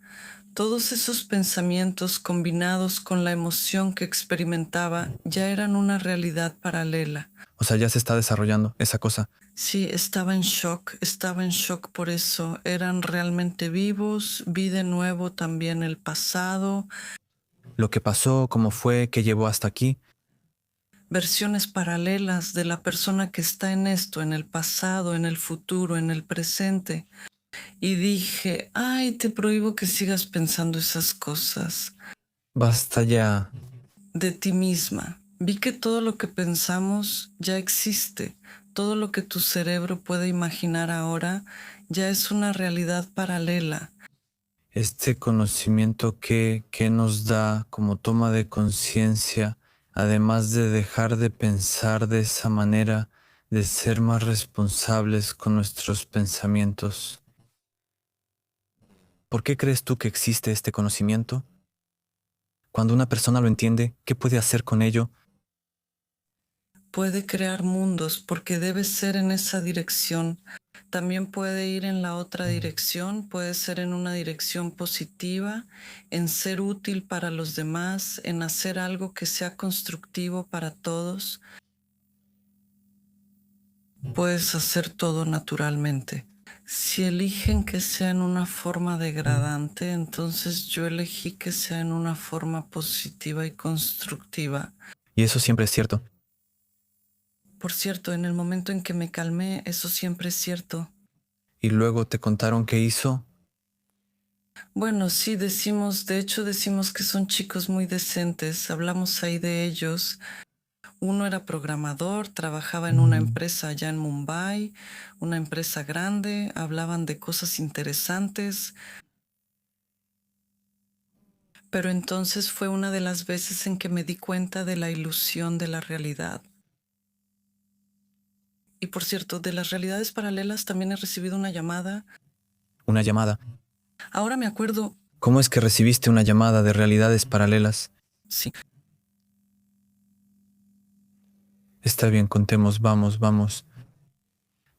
todos esos pensamientos combinados con la emoción que experimentaba ya eran una realidad paralela. O sea, ya se está desarrollando esa cosa. Sí, estaba en shock por eso. Eran realmente vivos, vi de nuevo también el pasado, Lo que pasó, cómo fue, qué llevó hasta aquí. versiones paralelas de la persona que está en esto, en el pasado, en el futuro, en el presente. Y dije, ay, te prohíbo que sigas pensando esas cosas Basta ya. de ti misma. Vi que todo lo que pensamos ya existe. Todo lo que tu cerebro puede imaginar ahora ya es una realidad paralela. Este conocimiento que nos da como toma de conciencia, además de dejar de pensar de esa manera, de ser más responsables con nuestros pensamientos. ¿Por qué crees tú que existe este conocimiento? Cuando una persona lo entiende, ¿qué puede hacer con ello? Puede crear mundos porque debe ser en esa dirección. También puede ir en la otra dirección, puede ser en una dirección positiva, en ser útil para los demás, en hacer algo que sea constructivo para todos. Puedes hacer todo naturalmente. Si eligen que sea en una forma degradante, entonces yo elegí que sea en una forma positiva y constructiva. Y eso siempre es cierto. Por cierto, en el momento en que me calmé, eso siempre es cierto. ¿Y luego te contaron qué hizo? Bueno, sí, de hecho decimos que son chicos muy decentes, hablamos ahí de ellos. Uno era programador, trabajaba en una empresa allá en Mumbai, una empresa grande, hablaban de cosas interesantes, pero entonces fue una de las veces en que me di cuenta de la ilusión de la realidad. Y por cierto, de las realidades paralelas también he recibido una llamada. Una llamada. Ahora me acuerdo, ¿Cómo es que recibiste una llamada de realidades paralelas? sí, Está bien, contemos, vamos, vamos.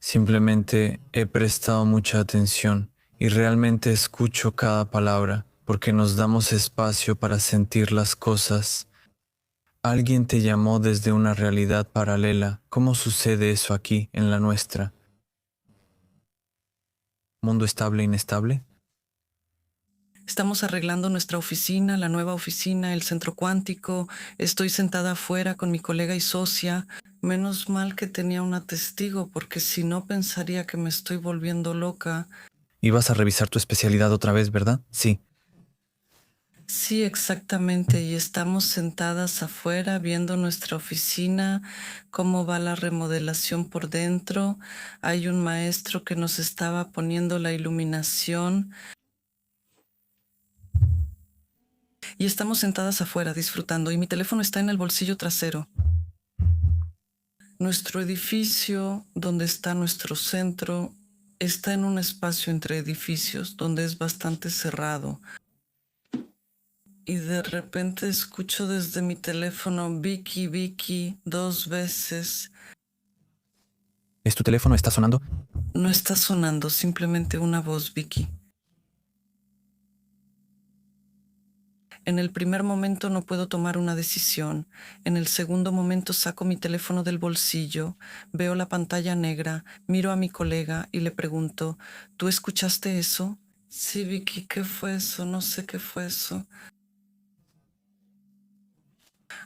Simplemente he prestado mucha atención y realmente escucho cada palabra porque nos damos espacio para sentir las cosas. Alguien te llamó desde una realidad paralela. ¿Cómo sucede eso aquí, en la nuestra? ¿Mundo estable, inestable? estamos arreglando nuestra oficina, la nueva oficina, el centro cuántico. Estoy sentada afuera con mi colega y socia. Menos mal que tenía una testigo, porque si no pensaría que me estoy volviendo loca. Y vas a revisar tu especialidad otra vez, ¿verdad? Sí. Sí, exactamente. Y estamos sentadas afuera viendo nuestra oficina, cómo va la remodelación por dentro. Hay un maestro que nos estaba poniendo la iluminación. Y estamos sentadas afuera disfrutando y mi teléfono está en el bolsillo trasero. Nuestro edificio, donde está nuestro centro, está en un espacio entre edificios donde es bastante cerrado. Y de repente escucho desde mi teléfono Vicky, Vicky 2 veces. ¿Es tu teléfono? ¿Está sonando? No está sonando, simplemente una voz, Vicky. En el primer momento no puedo tomar una decisión. En el segundo momento saco mi teléfono del bolsillo, veo la pantalla negra, miro a mi colega y le pregunto, ¿tú escuchaste eso? Sí, Vicky, ¿qué fue eso? No sé qué fue eso.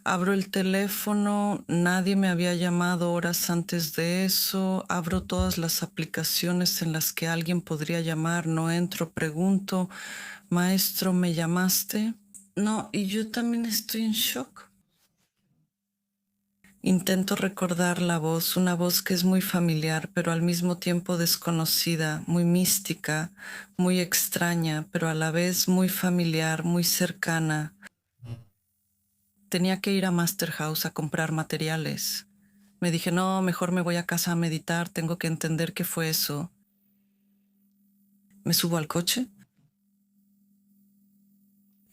Abro el teléfono, nadie me había llamado horas antes de eso, abro todas las aplicaciones en las que alguien podría llamar, no entro, pregunto, maestro, ¿me llamaste? No, y yo también estoy en shock. Intento recordar la voz, una voz que es muy familiar, pero al mismo tiempo desconocida, muy mística, muy extraña, pero a la vez muy familiar, muy cercana. Tenía que ir a Master House a comprar materiales. Me dije, no, mejor me voy a casa a meditar, tengo que entender qué fue eso. Me subo al coche,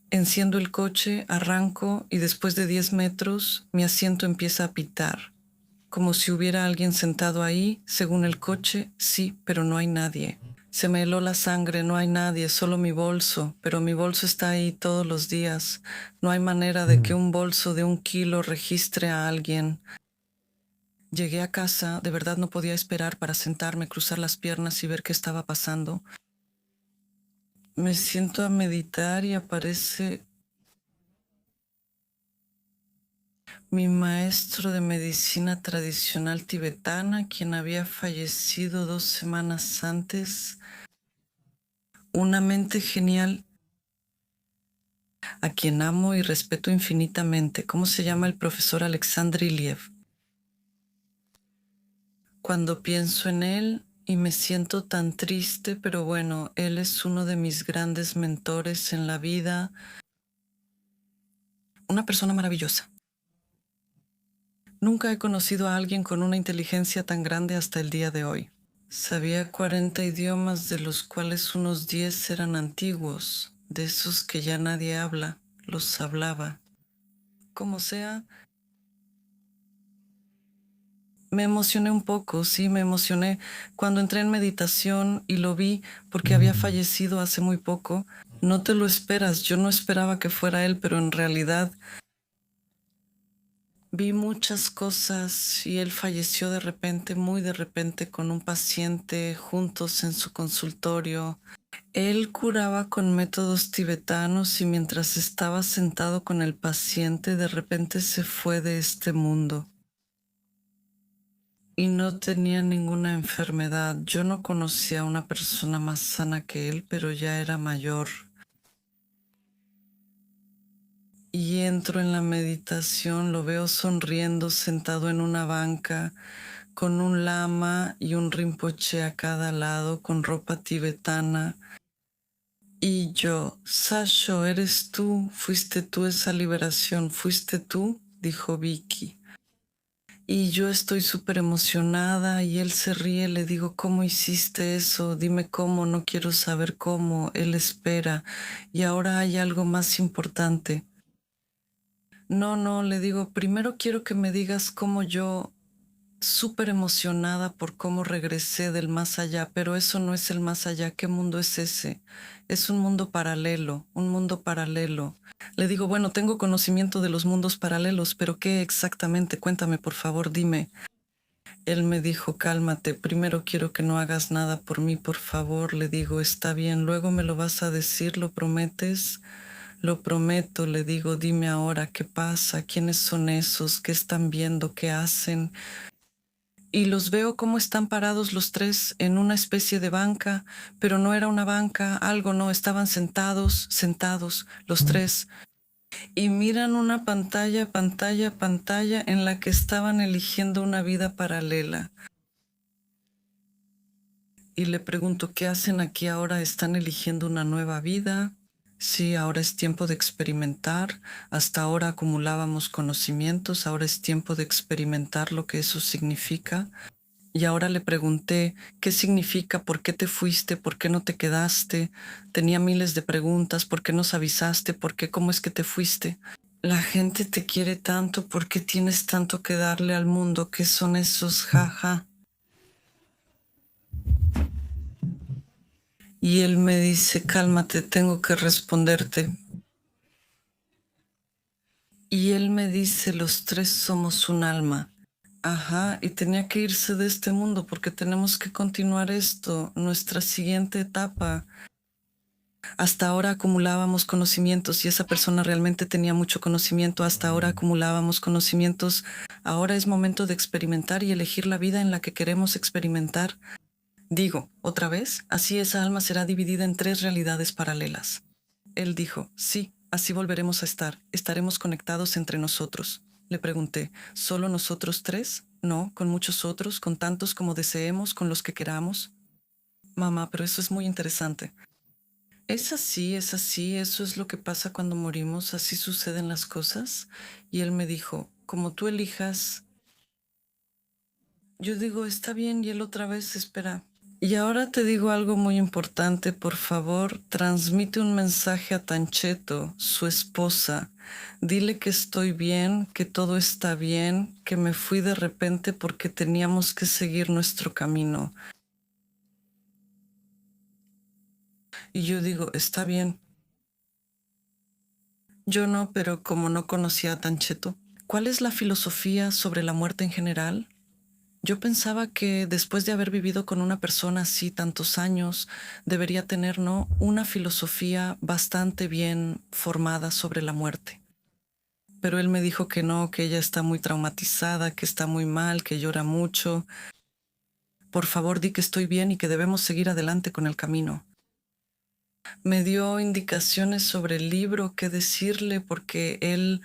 enciendo el coche, arranco y después de 10 metros mi asiento empieza a pitar. Como si hubiera alguien sentado ahí, según el coche, sí, pero no hay nadie. Se me heló la sangre, no hay nadie, solo mi bolso, pero mi bolso está ahí todos los días. No hay manera de que un bolso de 1 kilo registre a alguien. Llegué a casa, de verdad no podía esperar para sentarme, cruzar las piernas y ver qué estaba pasando. Me siento a meditar y aparece mi maestro de medicina tradicional tibetana, quien había fallecido 2 semanas antes. Una mente genial a quien amo y respeto infinitamente. ¿Cómo se llama el profesor Alexander Iliev? Cuando pienso en él y me siento tan triste, pero bueno, él es uno de mis grandes mentores en la vida, una persona maravillosa. Nunca he conocido a alguien con una inteligencia tan grande hasta el día de hoy. Sabía 40 idiomas, de los cuales unos 10 eran antiguos, de esos que ya nadie habla, los hablaba. Como sea, me emocioné un poco, sí, me emocioné cuando entré en meditación y lo vi porque había fallecido hace muy poco. No te lo esperas, yo no esperaba que fuera él, pero en realidad vi muchas cosas y él falleció de repente, muy de repente, con un paciente juntos en su consultorio. Él curaba con métodos tibetanos y mientras estaba sentado con el paciente, de repente se fue de este mundo. y no tenía ninguna enfermedad. Yo no conocía a una persona más sana que él, pero ya era mayor. Y entro en la meditación, lo veo sonriendo, sentado en una banca, con un lama y un rinpoche a cada lado, con ropa tibetana. Y yo, Sasho, eres tú, fuiste tú esa liberación, fuiste tú, dijo Vicky. Y yo estoy súper emocionada y él se ríe, le digo, ¿cómo hiciste eso? Dime cómo, no quiero saber cómo. Él espera. Y ahora hay algo más importante. No, no, le digo, primero quiero que me digas cómo yo, súper emocionada por cómo regresé del más allá, pero eso no es el más allá. ¿Qué mundo es ese? Es un mundo paralelo, un mundo paralelo. Le digo, bueno, tengo conocimiento de los mundos paralelos, pero ¿qué exactamente? Cuéntame, por favor, dime. Él me dijo, cálmate, primero quiero que no hagas nada por mí, por favor. Le digo, está bien, luego me lo vas a decir, ¿lo prometes? Lo prometo, le digo, dime ahora qué pasa, quiénes son esos, qué están viendo, qué hacen. Y los veo cómo están parados los tres en una especie de banca, pero no era una banca, algo no, estaban sentados, los tres, y miran una pantalla en la que estaban eligiendo una vida paralela. Y le pregunto, ¿qué hacen aquí ahora? ¿Están eligiendo una nueva vida? Sí, ahora es tiempo de experimentar. Hasta ahora acumulábamos conocimientos, ahora es tiempo de experimentar lo que eso significa. Y ahora le pregunté, ¿qué significa? ¿Por qué te fuiste? ¿Por qué no te quedaste? Tenía miles de preguntas, ¿por qué nos avisaste? ¿Por qué? ¿Cómo es que te fuiste? La gente te quiere tanto, ¿por qué tienes tanto que darle al mundo? ¿Qué son esos jaja? Y él me dice, cálmate, tengo que responderte. Y él me dice, los tres somos un alma. Ajá, y tenía que irse de este mundo porque tenemos que continuar esto, nuestra siguiente etapa. Hasta ahora acumulábamos conocimientos y esa persona realmente tenía mucho conocimiento. Hasta ahora acumulábamos conocimientos. Ahora es momento de experimentar y elegir la vida en la que queremos experimentar. Digo, otra vez, así esa alma será dividida en tres realidades paralelas. Él dijo, sí, así volveremos a estar. Estaremos conectados entre nosotros. Le pregunté, ¿solo nosotros tres? No, con muchos otros, con tantos como deseemos, con los que queramos. Mamá, pero eso es muy interesante. Es así, eso es lo que pasa cuando morimos, así suceden las cosas. Y él me dijo, como tú elijas, yo digo, está bien, y él otra vez espera. Y ahora te digo algo muy importante, por favor, transmite un mensaje a Tancheto, su esposa. Dile que estoy bien, que todo está bien, que me fui de repente porque teníamos que seguir nuestro camino. Y yo digo, está bien. Yo no, pero como no conocía a Tancheto. ¿Cuál es la filosofía sobre la muerte en general? Yo pensaba que después de haber vivido con una persona así tantos años, debería tener, ¿no?, una filosofía bastante bien formada sobre la muerte. Pero él me dijo que no, que ella está muy traumatizada, que está muy mal, que llora mucho. Por favor, di que estoy bien y que debemos seguir adelante con el camino. Me dio indicaciones sobre el libro, qué decirle, porque él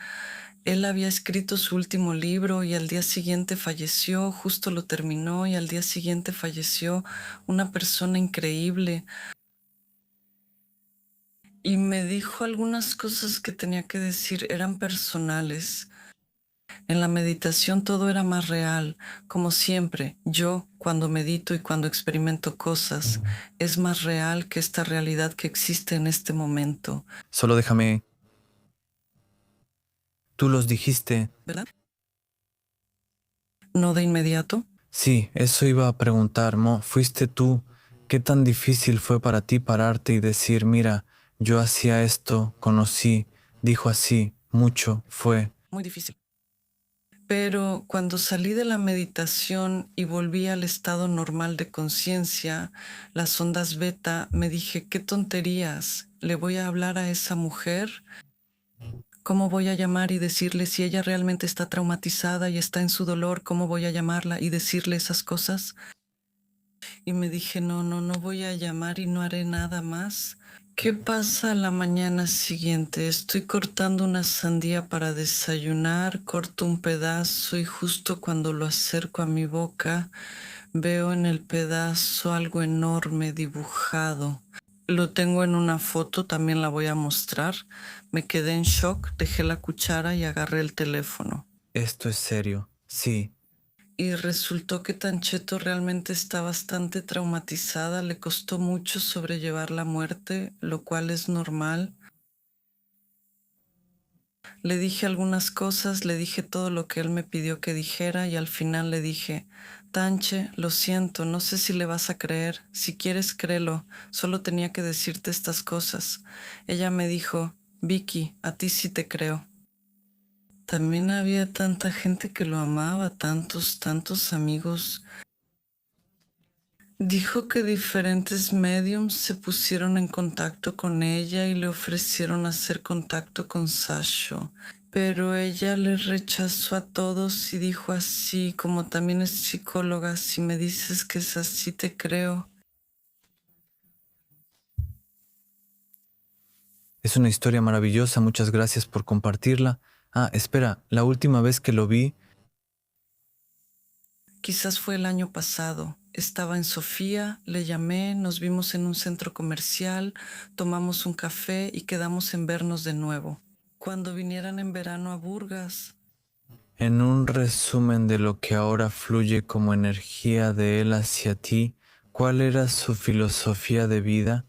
había escrito su último libro y al día siguiente falleció, justo lo terminó y al día siguiente falleció una persona increíble. Y me dijo algunas cosas que tenía que decir, eran personales. En la meditación todo era más real, como siempre. Yo, cuando medito y cuando experimento cosas, es más real que esta realidad que existe en este momento. Solo déjame... Tú los dijiste. ¿Verdad? No de inmediato. Sí, eso iba a preguntar, Mo. ¿Fuiste tú? ¿Qué tan difícil fue para ti pararte y decir, mira, yo hacía esto, conocí, dijo así, mucho, fue? Muy difícil. Pero cuando salí de la meditación y volví al estado normal de conciencia, las ondas beta, me dije, qué tonterías, le voy a hablar a esa mujer ¿Cómo voy a llamar y decirle si ella realmente está traumatizada y está en su dolor? ¿Cómo voy a llamarla y decirle esas cosas? Y me dije, no voy a llamar y no haré nada más. ¿Qué pasa a la mañana siguiente? Estoy cortando una sandía para desayunar, corto un pedazo y justo cuando lo acerco a mi boca, veo en el pedazo algo enorme dibujado. Lo tengo en una foto, también la voy a mostrar. Me quedé en shock, dejé la cuchara y agarré el teléfono. Esto es serio. Sí. Y resultó que Tancheto realmente está bastante traumatizada, le costó mucho sobrellevar la muerte, lo cual es normal. Le dije algunas cosas, le dije todo lo que él me pidió que dijera y al final le dije, Tanche, lo siento, no sé si le vas a creer, si quieres créelo, solo tenía que decirte estas cosas. Ella me dijo, Vicky, a ti sí te creo. También había tanta gente que lo amaba, tantos amigos. Dijo que diferentes mediums se pusieron en contacto con ella y le ofrecieron hacer contacto con Sasho, pero ella le rechazó a todos y dijo así, como también es psicóloga, si me dices que es así, te creo. Es una historia maravillosa. Muchas gracias por compartirla. Ah, espera, la última vez que lo vi, Quizás fue el año pasado. Estaba en Sofía, le llamé, nos vimos en un centro comercial, tomamos un café y quedamos en vernos de nuevo. Cuando vinieran en verano a Burgas. en un resumen de lo que ahora fluye como energía de él hacia ti, ¿cuál era su filosofía de vida?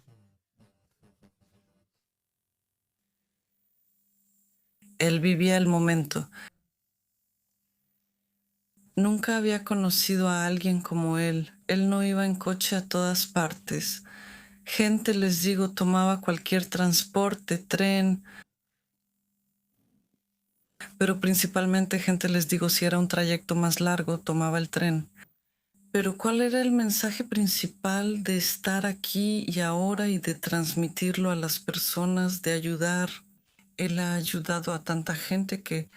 Él vivía el momento. Nunca había conocido a alguien como él. Él no iba en coche a todas partes. Gente, les digo, tomaba cualquier transporte, tren, pero principalmente gente, les digo, si era un trayecto más largo, tomaba el tren. Pero ¿cuál era el mensaje principal de estar aquí y ahora y de transmitirlo a las personas, de ayudar? Él ha ayudado a tanta gente que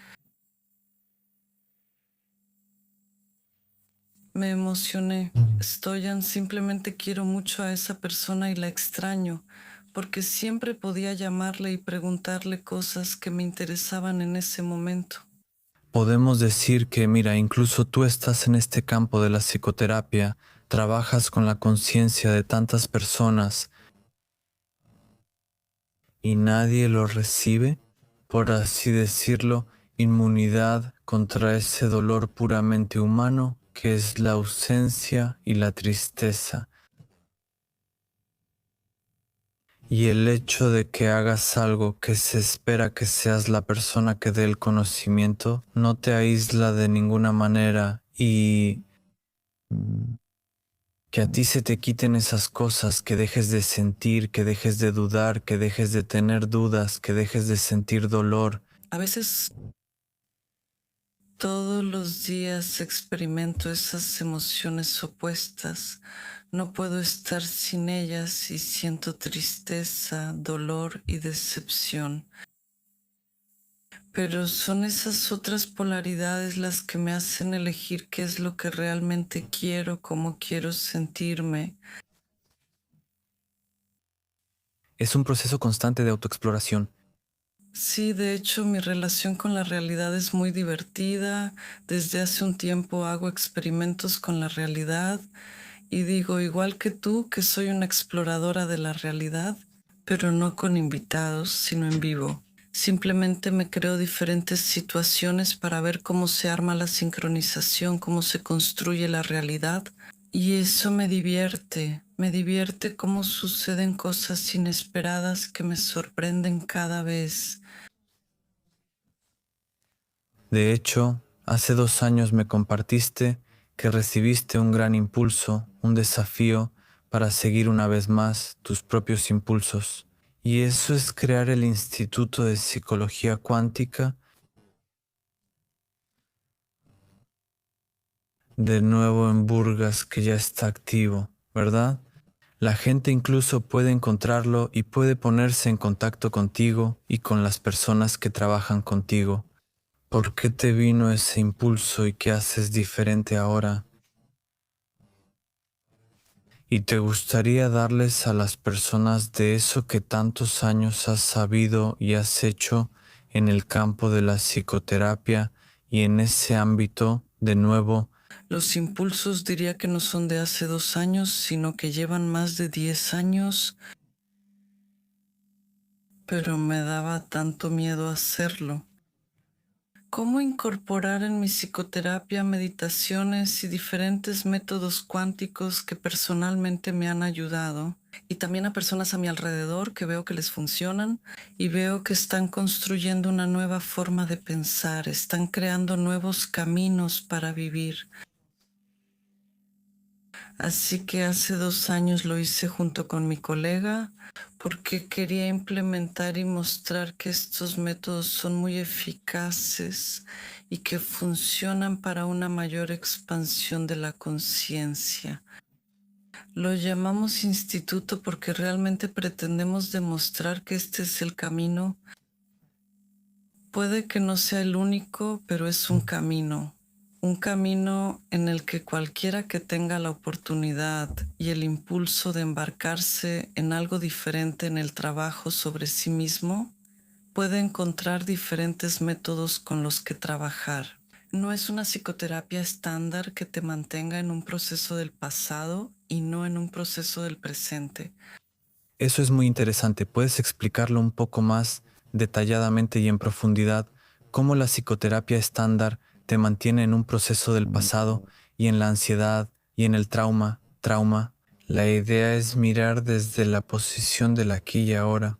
me emocioné. Stoyan, simplemente quiero mucho a esa persona y la extraño, porque siempre podía llamarle y preguntarle cosas que me interesaban en ese momento. Podemos decir que, mira, incluso tú estás en este campo de la psicoterapia, trabajas con la conciencia de tantas personas y nadie lo recibe, por así decirlo, inmunidad contra ese dolor puramente humano que es la ausencia y la tristeza. Y el hecho de que hagas algo que se espera que seas la persona que dé el conocimiento no te aísla de ninguna manera y que a ti se te quiten esas cosas, que dejes de sentir, que dejes de dudar, que dejes de tener dudas, que dejes de sentir dolor. A veces todos los días experimento esas emociones opuestas. No puedo estar sin ellas y siento tristeza, dolor y decepción. Pero son esas otras polaridades las que me hacen elegir qué es lo que realmente quiero, cómo quiero sentirme. Es un proceso constante de autoexploración. Sí, de hecho, mi relación con la realidad es muy divertida. Desde hace un tiempo hago experimentos con la realidad y digo, igual que tú, que soy una exploradora de la realidad, pero no con invitados, sino en vivo. Simplemente me creo diferentes situaciones para ver cómo se arma la sincronización, cómo se construye la realidad. Y eso me divierte cómo suceden cosas inesperadas que me sorprenden cada vez. De hecho, hace 2 años me compartiste que recibiste un gran impulso, un desafío para seguir una vez más tus propios impulsos. Y eso es crear el Instituto de Psicología Cuántica de nuevo en Burgas, que ya está activo, ¿verdad? La gente incluso puede encontrarlo y puede ponerse en contacto contigo y con las personas que trabajan contigo. ¿Por qué te vino ese impulso y qué haces diferente ahora? ¿Y te gustaría darles a las personas de eso que tantos años has sabido y has hecho en el campo de la psicoterapia y en ese ámbito de nuevo? Los impulsos diría que no son de hace 2 años, sino que llevan más de 10 años, pero me daba tanto miedo hacerlo. ¿Cómo incorporar en mi psicoterapia meditaciones y diferentes métodos cuánticos que personalmente me han ayudado? Y también a personas a mi alrededor que veo que les funcionan y veo que están construyendo una nueva forma de pensar, están creando nuevos caminos para vivir. Así que hace 2 años lo hice junto con mi colega porque quería implementar y mostrar que estos métodos son muy eficaces y que funcionan para una mayor expansión de la conciencia. Lo llamamos instituto porque realmente pretendemos demostrar que este es el camino. Puede que no sea el único, pero es un camino en el que cualquiera que tenga la oportunidad y el impulso de embarcarse en algo diferente en el trabajo sobre sí mismo, puede encontrar diferentes métodos con los que trabajar. No es una psicoterapia estándar que te mantenga en un proceso del pasado y no en un proceso del presente. Eso es muy interesante. ¿Puedes explicarlo un poco más detalladamente y en profundidad cómo la psicoterapia estándar te mantiene en un proceso del pasado y en la ansiedad y en el trauma? La idea es mirar desde la posición del aquí y ahora.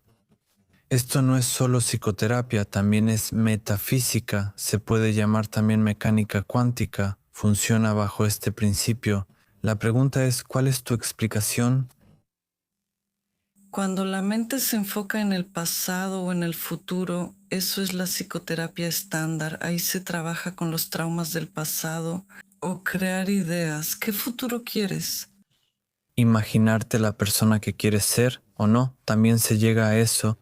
Esto no es solo psicoterapia, también es metafísica, se puede llamar también mecánica cuántica, funciona bajo este principio. La pregunta es, ¿cuál es tu explicación? Cuando la mente se enfoca en el pasado o en el futuro, eso es la psicoterapia estándar. Ahí se trabaja con los traumas del pasado o crear ideas. ¿Qué futuro quieres? Imaginarte la persona que quieres ser o no, también se llega a eso.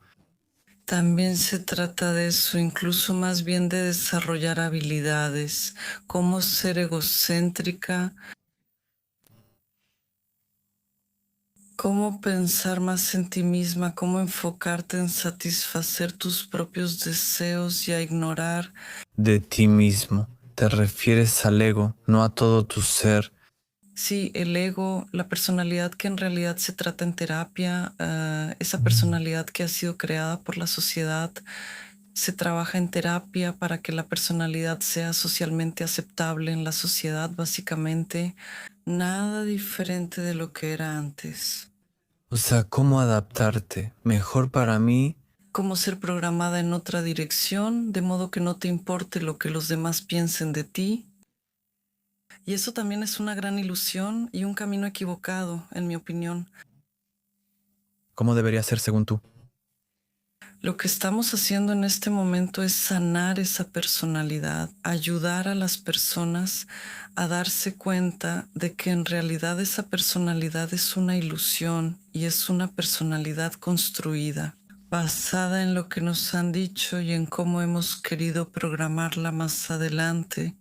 También se trata de eso, incluso más bien de desarrollar habilidades, cómo ser egocéntrica, cómo pensar más en ti misma, cómo enfocarte en satisfacer tus propios deseos y a ignorar. De ti mismo, te refieres al ego, no a todo tu ser. Sí, el ego, la personalidad que en realidad se trata en terapia, esa personalidad que ha sido creada por la sociedad, se trabaja en terapia para que la personalidad sea socialmente aceptable en la sociedad, básicamente. Nada diferente de lo que era antes. O sea, ¿cómo adaptarte? Mejor para mí. Cómo ser programada en otra dirección, de modo que no te importe lo que los demás piensen de ti. Y eso también es una gran ilusión y un camino equivocado, en mi opinión. ¿Cómo debería ser según tú? Lo que estamos haciendo en este momento es sanar esa personalidad, ayudar a las personas a darse cuenta de que en realidad esa personalidad es una ilusión y es una personalidad construida, basada en lo que nos han dicho y en cómo hemos querido programarla más adelante.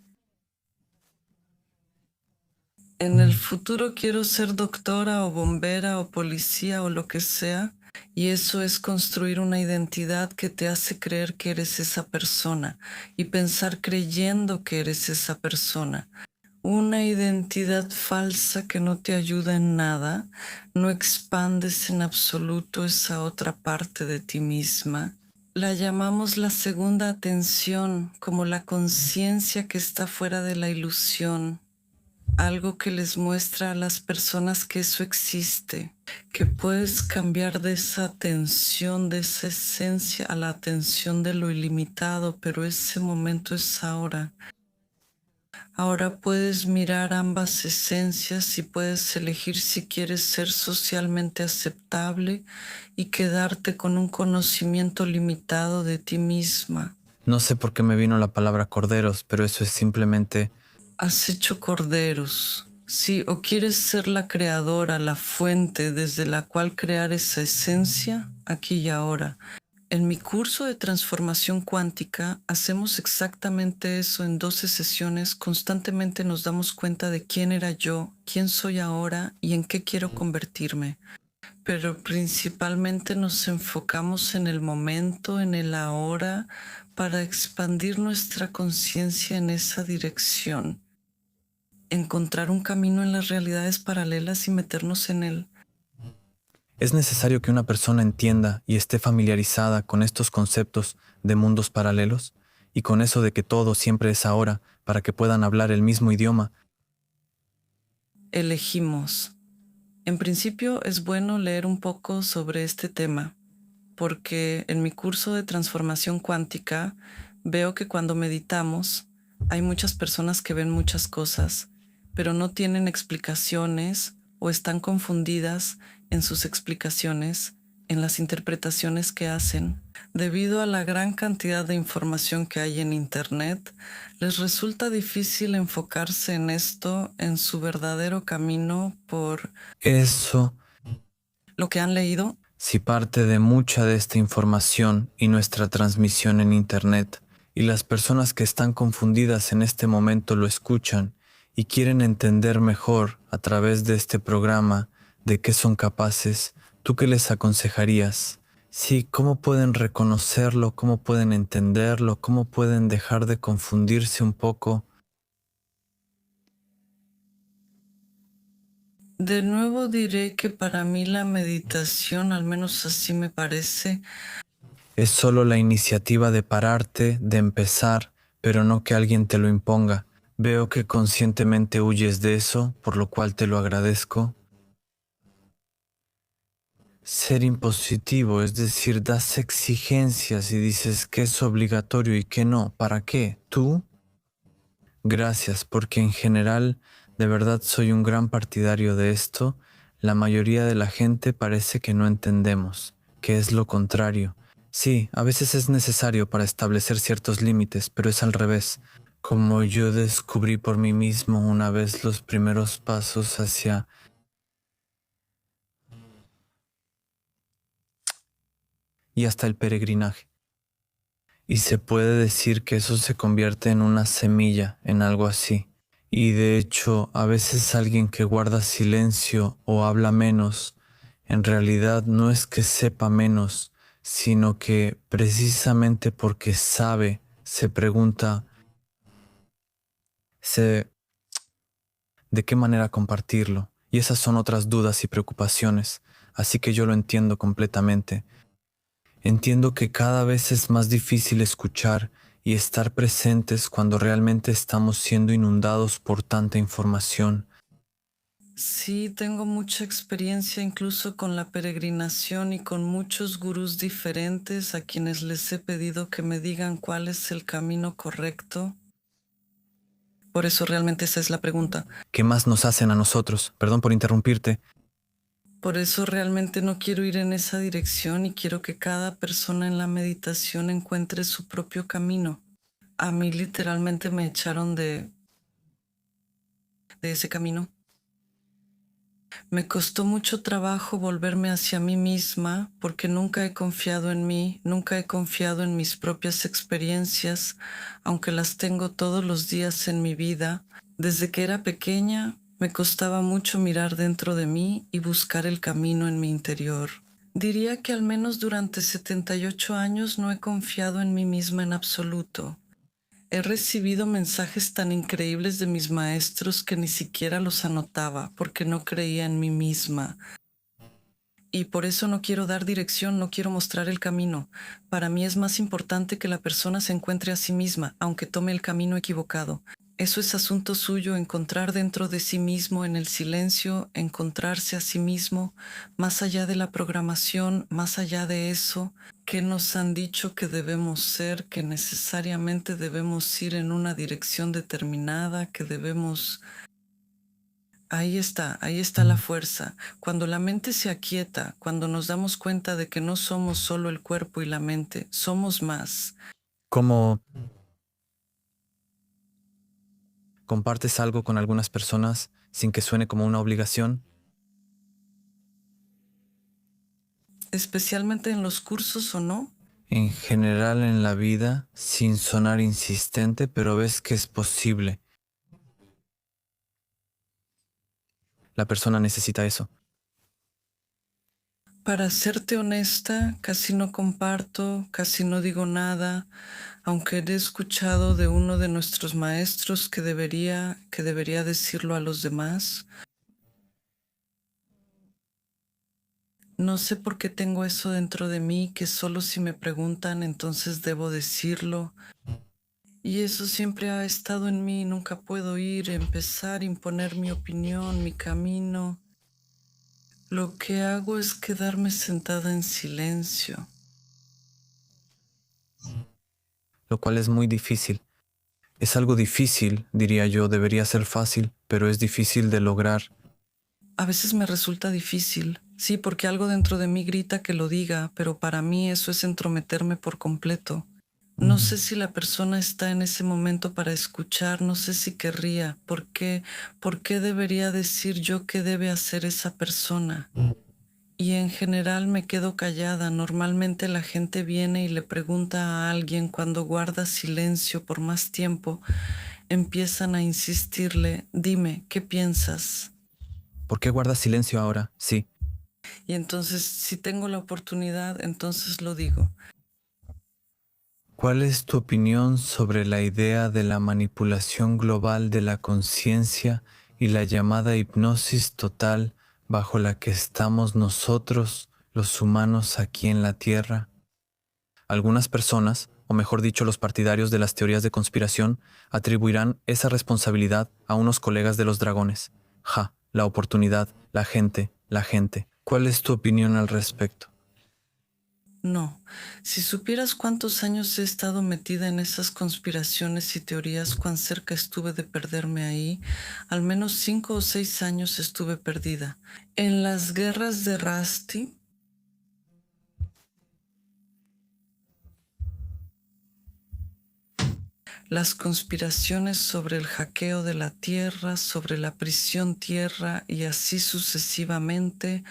En el futuro quiero ser doctora o bombera o policía o lo que sea, y eso es construir una identidad que te hace creer que eres esa persona y pensar creyendo que eres esa persona. Una identidad falsa que no te ayuda en nada, no expandes en absoluto esa otra parte de ti misma. La llamamos la segunda atención, como la conciencia que está fuera de la ilusión, algo que les muestra a las personas que eso existe, que puedes cambiar de esa atención, de esa esencia a la atención de lo ilimitado, pero ese momento es ahora. Ahora puedes mirar ambas esencias y puedes elegir si quieres ser socialmente aceptable y quedarte con un conocimiento limitado de ti misma. No sé por qué me vino la palabra corderos, pero eso es simplemente Has hecho corderos. Sí, o quieres ser la creadora, la fuente desde la cual crear esa esencia aquí y ahora. En mi curso de transformación cuántica hacemos exactamente eso en 12 sesiones. Constantemente nos damos cuenta de quién era yo, quién soy ahora y en qué quiero convertirme. Pero principalmente nos enfocamos en el momento, en el ahora, para expandir nuestra conciencia en esa dirección, encontrar un camino en las realidades paralelas y meternos en él. Es necesario que una persona entienda y esté familiarizada con estos conceptos de mundos paralelos y con eso de que todo siempre es ahora para que puedan hablar el mismo idioma. Elegimos. En principio es bueno leer un poco sobre este tema, porque en mi curso de transformación cuántica veo que cuando meditamos hay muchas personas que ven muchas cosas, pero no tienen explicaciones o están confundidas en sus explicaciones, en las interpretaciones que hacen. Debido a la gran cantidad de información que hay en Internet, les resulta difícil enfocarse en esto, en su verdadero camino por Eso, lo que han leído. si parte de mucha de esta información y nuestra transmisión en Internet, y las personas que están confundidas en este momento lo escuchan y quieren entender mejor a través de este programa de qué son capaces, ¿tú qué les aconsejarías? Sí, ¿cómo pueden reconocerlo? ¿Cómo pueden entenderlo? ¿Cómo pueden dejar de confundirse un poco? De nuevo diré que para mí la meditación, al menos así me parece, Es solo la iniciativa de pararte, de empezar, pero no que alguien te lo imponga. Veo que conscientemente huyes de eso, por lo cual te lo agradezco. Ser impositivo, es decir, das exigencias y dices que es obligatorio y que no. ¿Para qué? ¿Tú? Gracias, porque en general, de verdad soy un gran partidario de esto. La mayoría de la gente parece que no entendemos, que es lo contrario. Sí, a veces es necesario para establecer ciertos límites, pero es al revés. Como yo descubrí por mí mismo una vez los primeros pasos hacia... y hasta el peregrinaje. Y se puede decir que eso se convierte en una semilla, en algo así. Y de hecho, a veces alguien que guarda silencio o habla menos, en realidad no es que sepa menos, sino que precisamente porque sabe, se pregunta se, de qué manera compartirlo. Y esas son otras dudas y preocupaciones. Así que yo lo entiendo completamente. Entiendo que cada vez es más difícil escuchar y estar presentes cuando realmente estamos siendo inundados por tanta información. sí tengo mucha experiencia incluso con la peregrinación y con muchos gurús diferentes a quienes les he pedido que me digan cuál es el camino correcto. Por eso realmente esa es la pregunta. ¿Qué más nos hacen a nosotros? Perdón por interrumpirte. Por eso realmente no quiero ir en esa dirección y quiero que cada persona en la meditación encuentre su propio camino. A mí literalmente me echaron de ese camino. Me costó mucho trabajo volverme hacia mí misma porque nunca he confiado en mí, nunca he confiado en mis propias experiencias, aunque las tengo todos los días en mi vida. Desde que era pequeña, me costaba mucho mirar dentro de mí y buscar el camino en mi interior. Diría que al menos durante 78 años no he confiado en mí misma en absoluto. He recibido mensajes tan increíbles de mis maestros que ni siquiera los anotaba porque no creía en mí misma. Y por eso no quiero dar dirección, no quiero mostrar el camino. Para mí es más importante que la persona se encuentre a sí misma, aunque tome el camino equivocado. Eso es asunto suyo, encontrar dentro de sí mismo, en el silencio, encontrarse a sí mismo, más allá de la programación, más allá de eso, que nos han dicho que debemos ser, que necesariamente debemos ir en una dirección determinada, que debemos... ahí está la fuerza. Cuando la mente se aquieta, cuando nos damos cuenta de que no somos solo el cuerpo y la mente, somos más. ¿Cómo compartes algo con algunas personas sin que suene como una obligación. Especialmente en los cursos o no. En general en la vida, sin sonar insistente, pero ves que es posible. La persona necesita eso. Para serte honesta, casi no comparto, casi no digo nada, aunque he escuchado de uno de nuestros maestros que debería decirlo a los demás. No sé por qué tengo eso dentro de mí, que solo si me preguntan entonces debo decirlo. Y eso siempre ha estado en mí, nunca puedo empezar, imponer mi opinión, mi camino. Lo que hago es quedarme sentada en silencio. Lo cual es muy difícil. Es algo difícil, diría yo, debería ser fácil, pero es difícil de lograr. A veces me resulta difícil, sí, porque algo dentro de mí grita que lo diga, pero para mí eso es entrometerme por completo. No sé si la persona está en ese momento para escuchar, no sé si querría, por qué debería decir yo qué debe hacer esa persona. Y en general me quedo callada. Normalmente la gente viene y le pregunta a alguien cuando guarda silencio por más tiempo, empiezan a insistirle, dime, ¿qué piensas? ¿Por qué guardas silencio ahora? Sí. Y entonces, si tengo la oportunidad, entonces lo digo. ¿Cuál es tu opinión sobre la idea de la manipulación global de la conciencia y la llamada hipnosis total bajo la que estamos nosotros, los humanos aquí en la Tierra? Algunas personas, o mejor dicho, los partidarios de las teorías de conspiración, atribuirán esa responsabilidad a unos colegas de los dragones. Ja, la oportunidad, la gente, la gente. ¿Cuál es tu opinión al respecto? No, si supieras cuántos años he estado metida en esas conspiraciones y teorías, cuán cerca estuve de perderme ahí, al menos 5 o 6 años estuve perdida. En las guerras de Rasti, las conspiraciones sobre el hackeo de la Tierra, sobre la prisión Tierra y así sucesivamente,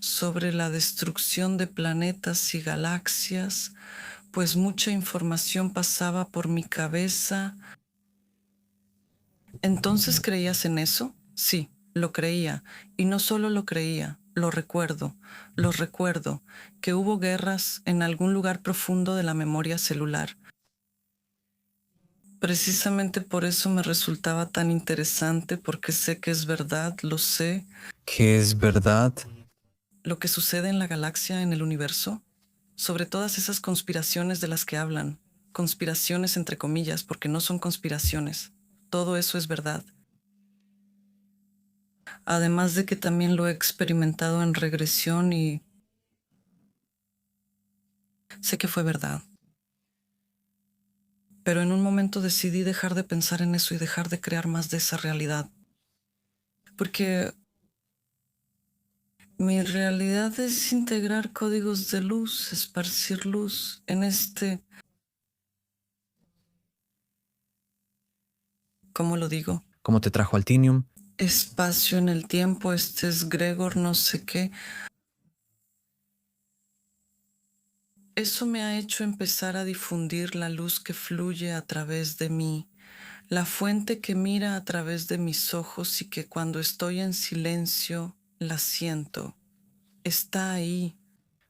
sobre la destrucción de planetas y galaxias, pues mucha información pasaba por mi cabeza. ¿Entonces creías en eso? Sí, lo creía. Y no solo lo creía, lo recuerdo, que hubo guerras en algún lugar profundo de la memoria celular. Precisamente por eso me resultaba tan interesante, porque sé que es verdad, lo sé, ¿Qué es verdad? lo que sucede en la galaxia, en el universo, sobre todas esas conspiraciones de las que hablan, conspiraciones entre comillas, porque no son conspiraciones, todo eso es verdad. Además de que también lo he experimentado en regresión y sé que fue verdad. Pero en un momento decidí dejar de pensar en eso y dejar de crear más de esa realidad. Porque mi realidad es integrar códigos de luz, esparcir luz en este, ¿cómo lo digo? ¿Cómo te trajo al Tinium? Espacio en el tiempo, este es Gregor, no sé qué. Eso me ha hecho empezar a difundir la luz que fluye a través de mí, la fuente que mira a través de mis ojos y que cuando estoy en silencio la siento. Está ahí.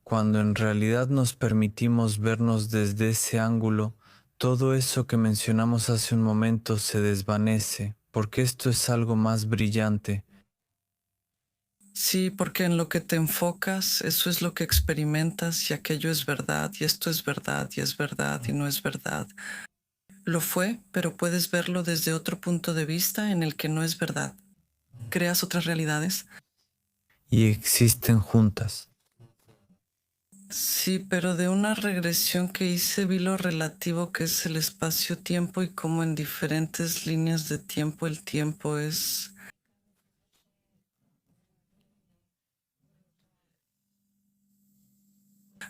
Cuando en realidad nos permitimos vernos desde ese ángulo, todo eso que mencionamos hace un momento se desvanece, porque esto es algo más brillante. Sí, porque en lo que te enfocas, eso es lo que experimentas y aquello es verdad y esto es verdad y es verdad y no es verdad. Lo fue, pero puedes verlo desde otro punto de vista en el que no es verdad. Creas otras realidades. Y existen juntas. Sí, pero de una regresión que hice vi lo relativo que es el espacio-tiempo y cómo en diferentes líneas de tiempo el tiempo es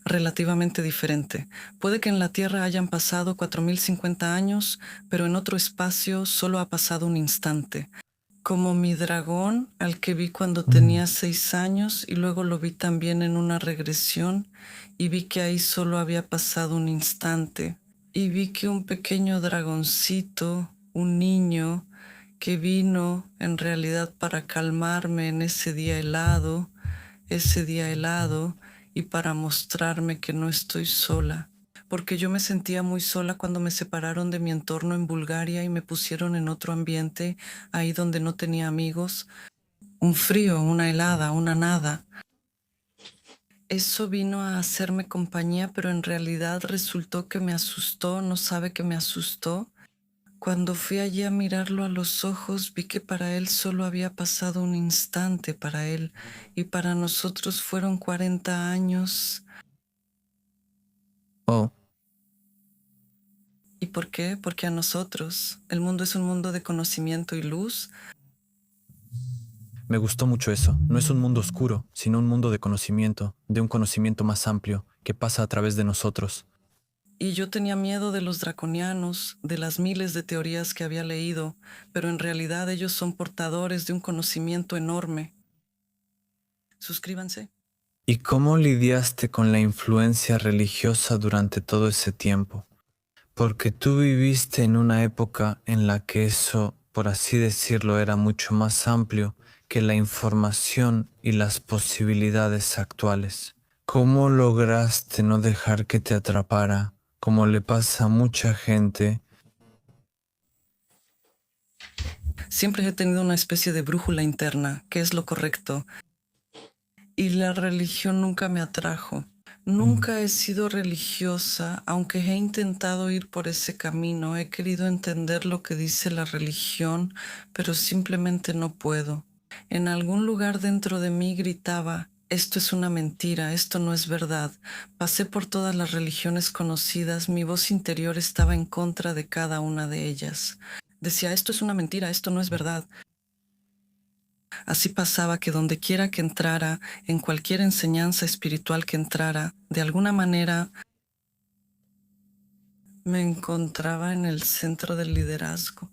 relativamente diferente. Puede que en la Tierra hayan pasado 4050 años, pero en otro espacio solo ha pasado un instante. como mi dragón al que vi cuando tenía 6 años y luego lo vi también en una regresión y vi que ahí solo había pasado un instante y vi que un pequeño dragoncito, un niño que vino en realidad para calmarme en ese día helado y para mostrarme que no estoy sola, porque yo me sentía muy sola cuando me separaron de mi entorno en Bulgaria y me pusieron en otro ambiente, ahí donde no tenía amigos, un frío, una helada, una nada. Eso vino a hacerme compañía, pero en realidad resultó que me asustó, no sabe que me asustó. Cuando fui allí a mirarlo a los ojos, vi que para él solo había pasado un instante para él y para nosotros fueron 40 años. Oh, ¿Y por qué? Porque a nosotros el mundo es un mundo de conocimiento y luz. me gustó mucho eso. No es un mundo oscuro, sino un mundo de conocimiento, de un conocimiento más amplio, que pasa a través de nosotros. Y yo tenía miedo de los draconianos, de las miles de teorías que había leído, pero en realidad ellos son portadores de un conocimiento enorme. Suscríbanse. ¿Y cómo lidiaste con la influencia religiosa durante todo ese tiempo? Porque tú viviste en una época en la que eso, por así decirlo, era mucho más amplio que la información y las posibilidades actuales. ¿Cómo lograste no dejar que te atrapara, como le pasa a mucha gente? Siempre he tenido una especie de brújula interna, que es lo correcto, y la religión nunca me atrajo. Nunca he sido religiosa, aunque he intentado ir por ese camino, he querido entender lo que dice la religión, pero simplemente no puedo. En algún lugar dentro de mí gritaba, esto es una mentira, esto no es verdad. Pasé por todas las religiones conocidas, mi voz interior estaba en contra de cada una de ellas. Decía, esto es una mentira, esto no es verdad. Así pasaba que donde quiera que entrara, en cualquier enseñanza espiritual que entrara, de alguna manera me encontraba en el centro del liderazgo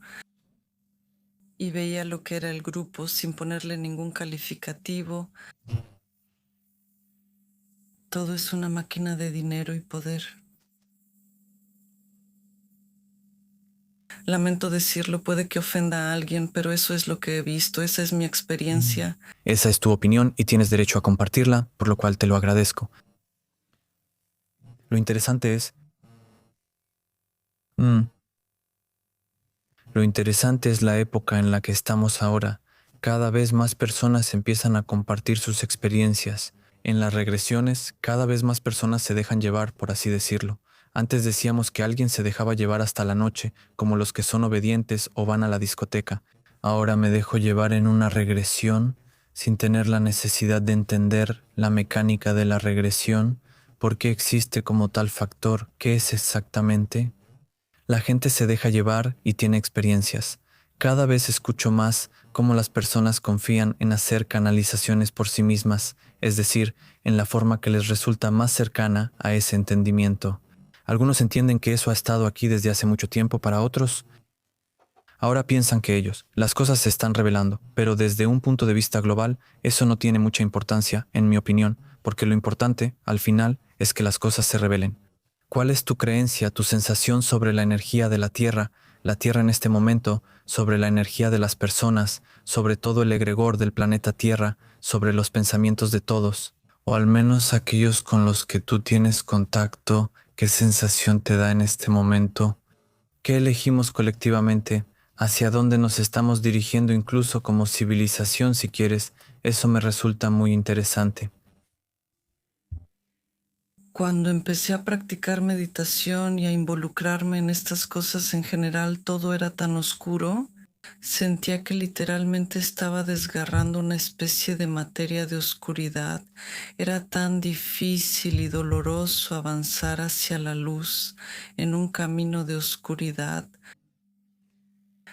y veía lo que era el grupo sin ponerle ningún calificativo. Todo es una máquina de dinero y poder. Lamento decirlo, puede que ofenda a alguien, pero eso es lo que he visto, esa es mi experiencia. Esa es tu opinión y tienes derecho a compartirla, por lo cual te lo agradezco. Lo interesante es... mm, Lo interesante es la época en la que estamos ahora. Cada vez más personas empiezan a compartir sus experiencias. En las regresiones, cada vez más personas se dejan llevar, por así decirlo. Antes decíamos que alguien se dejaba llevar hasta la noche, como los que son obedientes o van a la discoteca. Ahora me dejo llevar en una regresión, sin tener la necesidad de entender la mecánica de la regresión, por qué existe como tal factor, qué es exactamente. La gente se deja llevar y tiene experiencias. Cada vez escucho más cómo las personas confían en hacer canalizaciones por sí mismas, es decir, en la forma que les resulta más cercana a ese entendimiento. Algunos entienden que eso ha estado aquí desde hace mucho tiempo, para otros, ahora piensan que las cosas se están revelando, pero desde un punto de vista global, eso no tiene mucha importancia, en mi opinión, porque lo importante, al final, es que las cosas se revelen. ¿Cuál es tu creencia, tu sensación sobre la energía de la Tierra en este momento, sobre la energía de las personas, sobre todo el egregor del planeta Tierra, sobre los pensamientos de todos, o al menos aquellos con los que tú tienes contacto? ¿Qué sensación te da en este momento? ¿Qué elegimos colectivamente? ¿Hacia dónde nos estamos dirigiendo incluso como civilización, si quieres? Eso me resulta muy interesante. Cuando empecé a practicar meditación y a involucrarme en estas cosas en general, todo era tan oscuro. Sentía que literalmente estaba desgarrando una especie de materia de oscuridad. Era tan difícil y doloroso avanzar hacia la luz en un camino de oscuridad.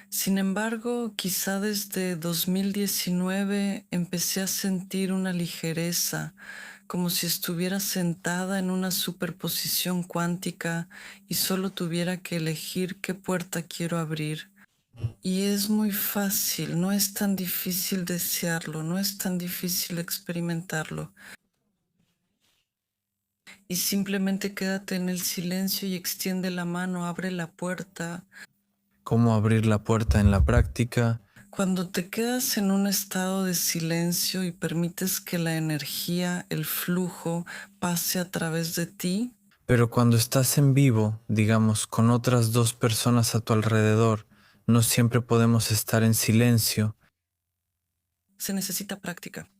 Sin embargo, quizá desde 2019 empecé a sentir una ligereza, como si estuviera sentada en una superposición cuántica y solo tuviera que elegir qué puerta quiero abrir. Y es muy fácil, no es tan difícil desearlo, no es tan difícil experimentarlo. Y simplemente quédate en el silencio y extiende la mano, abre la puerta. ¿Cómo abrir la puerta en la práctica? Cuando te quedas en un estado de silencio y permites que la energía, el flujo, pase a través de ti, Pero cuando estás en vivo, digamos, con otras dos personas a tu alrededor, no siempre podemos estar en silencio. se necesita práctica.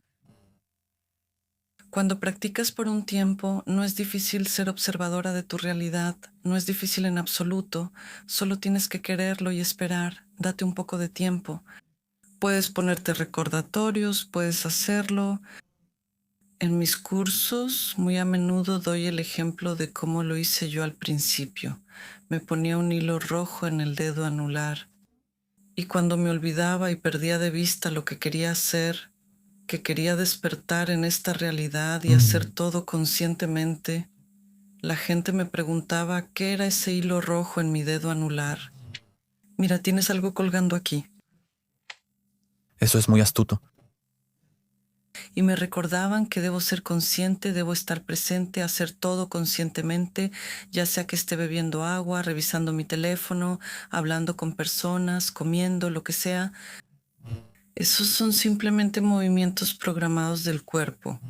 Cuando practicas por un tiempo, no es difícil ser observadora de tu realidad, no es difícil en absoluto, solo tienes que quererlo y esperar, date un poco de tiempo. Puedes ponerte recordatorios, puedes hacerlo. En mis cursos muy a menudo doy el ejemplo de cómo lo hice yo al principio. Me ponía un hilo rojo en el dedo anular y cuando me olvidaba y perdía de vista lo que quería hacer, que quería despertar en esta realidad y hacer todo conscientemente, la gente me preguntaba qué era ese hilo rojo en mi dedo anular. Mira, tienes algo colgando aquí. Eso es muy astuto. Y me recordaban que debo ser consciente, debo estar presente, hacer todo conscientemente, ya sea que esté bebiendo agua, revisando mi teléfono, hablando con personas, comiendo, lo que sea. Esos son simplemente movimientos programados del cuerpo.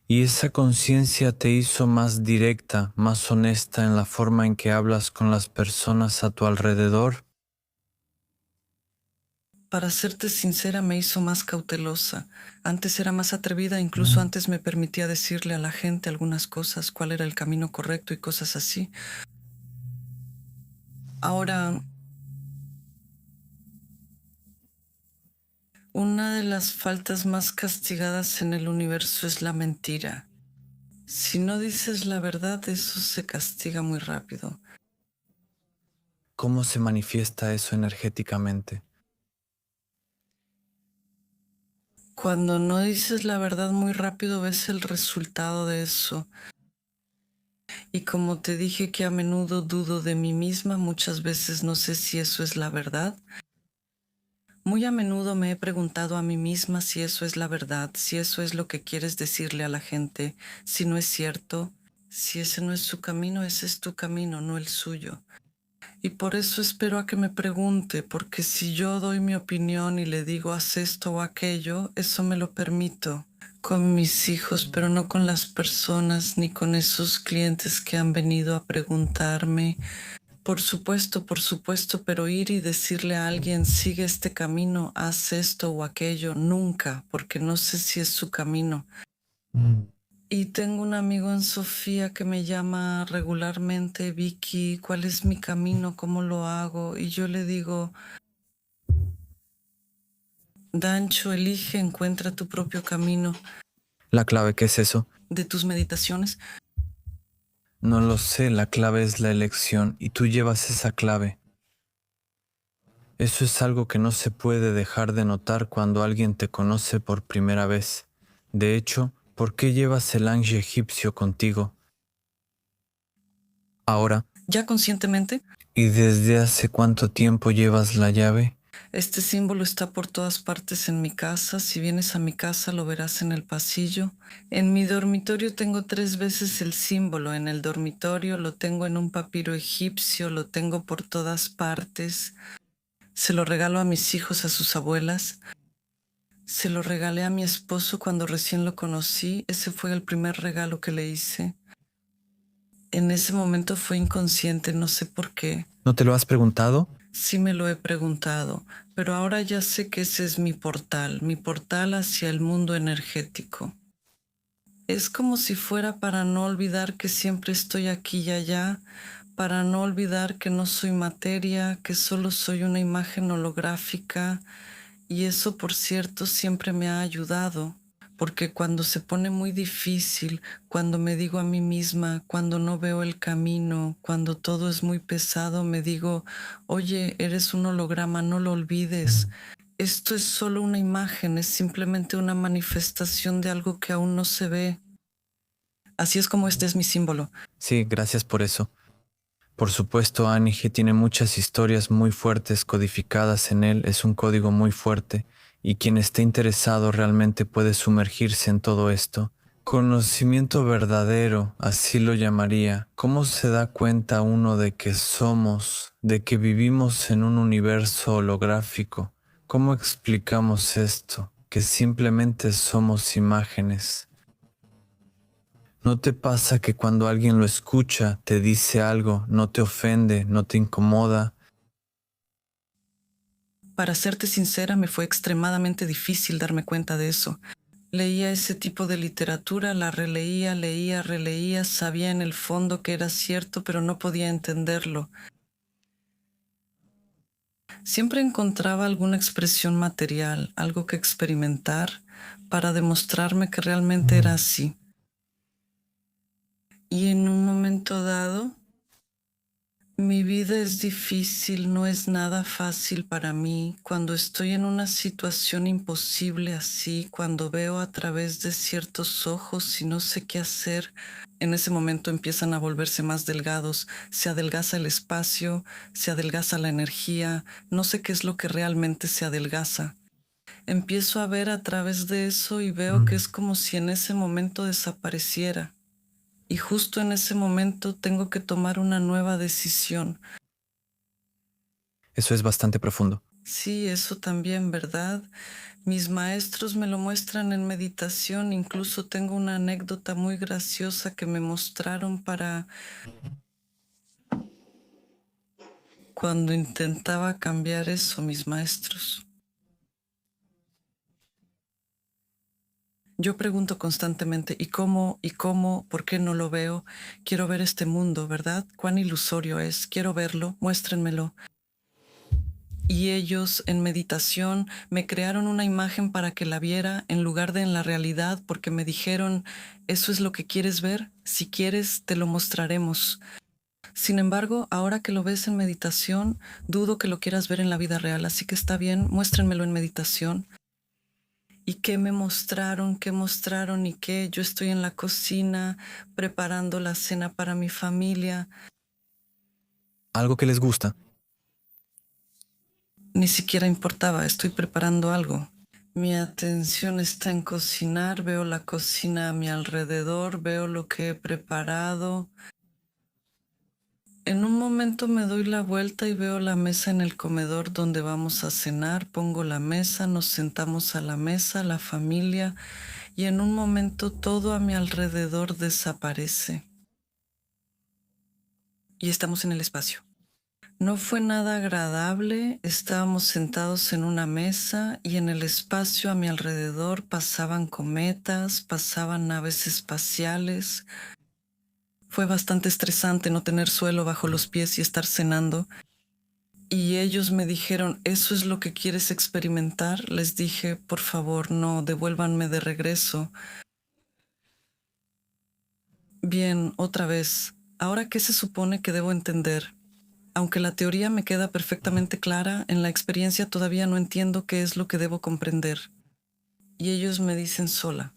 ¿Y esa conciencia te hizo más directa, más honesta en la forma en que hablas con las personas a tu alrededor? Para serte sincera, me hizo más cautelosa. Antes era más atrevida, incluso antes me permitía decirle a la gente algunas cosas, cuál era el camino correcto y cosas así. Ahora, una de las faltas más castigadas en el universo es la mentira. Si no dices la verdad, eso se castiga muy rápido. ¿Cómo se manifiesta eso energéticamente? Cuando no dices la verdad muy rápido, ves el resultado de eso. Y como te dije que a menudo dudo de mí misma, muchas veces no sé si eso es la verdad. Muy a menudo me he preguntado a mí misma si eso es la verdad, si eso es lo que quieres decirle a la gente, si no es cierto, si ese no es su camino, ese es tu camino, no el suyo. Y por eso espero a que me pregunte, porque si yo doy mi opinión y le digo haz esto o aquello, eso me lo permito con mis hijos, pero no con las personas ni con esos clientes que han venido a preguntarme. Por supuesto, pero ir y decirle a alguien, sigue este camino, haz esto o aquello, nunca, porque no sé si es su camino. Y tengo un amigo en Sofía que me llama regularmente, Vicky, ¿cuál es mi camino? ¿Cómo lo hago? Y yo le digo, Dancho, elige, encuentra tu propio camino. ¿La clave qué es eso? De tus meditaciones, No lo sé, la clave es la elección y tú llevas esa clave. Eso es algo que no se puede dejar de notar cuando alguien te conoce por primera vez. De hecho, ¿por qué llevas el ángel egipcio contigo? Ahora, ya conscientemente, ¿y desde hace cuánto tiempo llevas la llave? este símbolo está por todas partes en mi casa. Si vienes a mi casa lo verás en el pasillo. En mi dormitorio tengo 3 veces el símbolo. En el dormitorio lo tengo en un papiro egipcio, lo tengo por todas partes. Se lo regalo a mis hijos, a sus abuelas. Se lo regalé a mi esposo cuando recién lo conocí. Ese fue el primer regalo que le hice. En ese momento fue inconsciente, no sé por qué. ¿No te lo has preguntado? Sí me lo he preguntado, pero ahora ya sé que ese es mi portal hacia el mundo energético. Es como si fuera para no olvidar que siempre estoy aquí y allá, para no olvidar que no soy materia, que solo soy una imagen holográfica, y eso, por cierto, siempre me ha ayudado, porque cuando se pone muy difícil, cuando me digo a mí misma, cuando no veo el camino, cuando todo es muy pesado, me digo, oye, eres un holograma, no lo olvides. Esto es solo una imagen, es simplemente una manifestación de algo que aún no se ve. Así es como este es mi símbolo. Sí, gracias por eso. Por supuesto, Anige tiene muchas historias muy fuertes codificadas en él, es un código muy fuerte, y quien esté interesado realmente puede sumergirse en todo esto. Conocimiento verdadero, así lo llamaría. ¿Cómo se da cuenta uno de que somos, de que vivimos en un universo holográfico? ¿Cómo explicamos esto? Que simplemente somos imágenes. ¿No te pasa que cuando alguien lo escucha, te dice algo, no te ofende, no te incomoda? Para serte sincera, me fue extremadamente difícil darme cuenta de eso. Leía ese tipo de literatura, la releía, leía, releía, sabía en el fondo que era cierto, pero no podía entenderlo. Siempre encontraba alguna expresión material, algo que experimentar, para demostrarme que realmente era así. Y en un momento dado, mi vida es difícil, no es nada fácil para mí. Cuando estoy en una situación imposible así, cuando veo a través de ciertos ojos y no sé qué hacer, en ese momento empiezan a volverse más delgados. Se adelgaza el espacio, se adelgaza la energía, no sé qué es lo que realmente se adelgaza. Empiezo a ver a través de eso y veo que es como si en ese momento desapareciera. Y justo en ese momento tengo que tomar una nueva decisión. Eso es bastante profundo. Sí, eso también, ¿verdad? Mis maestros me lo muestran en meditación. Incluso tengo una anécdota muy graciosa que me mostraron para cuando intentaba cambiar eso, mis maestros. Yo pregunto constantemente, ¿y cómo? ¿Y cómo? ¿Por qué no lo veo? Quiero ver este mundo, ¿verdad? ¿Cuán ilusorio es? Quiero verlo, muéstrenmelo. Y ellos en meditación me crearon una imagen para que la viera en lugar de en la realidad, porque me dijeron, ¿eso es lo que quieres ver? Si quieres, te lo mostraremos. Sin embargo, ahora que lo ves en meditación, dudo que lo quieras ver en la vida real, así que está bien, muéstrenmelo en meditación. ¿Y qué me mostraron? ¿Qué mostraron? ¿Y qué? Yo estoy en la cocina preparando la cena para mi familia. Algo que les gusta. Ni siquiera importaba, estoy preparando algo. Mi atención está en cocinar, veo la cocina a mi alrededor, veo lo que he preparado. En un momento me doy la vuelta y veo la mesa en el comedor donde vamos a cenar, pongo la mesa, nos sentamos a la mesa, la familia, y en un momento todo a mi alrededor desaparece. Y estamos en el espacio. No fue nada agradable, estábamos sentados en una mesa y en el espacio a mi alrededor pasaban cometas, pasaban naves espaciales. Fue bastante estresante no tener suelo bajo los pies y estar cenando. Y ellos me dijeron, ¿eso es lo que quieres experimentar? Les dije, por favor, no, devuélvanme de regreso. Bien, otra vez, ¿ahora qué se supone que debo entender? Aunque la teoría me queda perfectamente clara, en la experiencia todavía no entiendo qué es lo que debo comprender. Y ellos me dicen sola.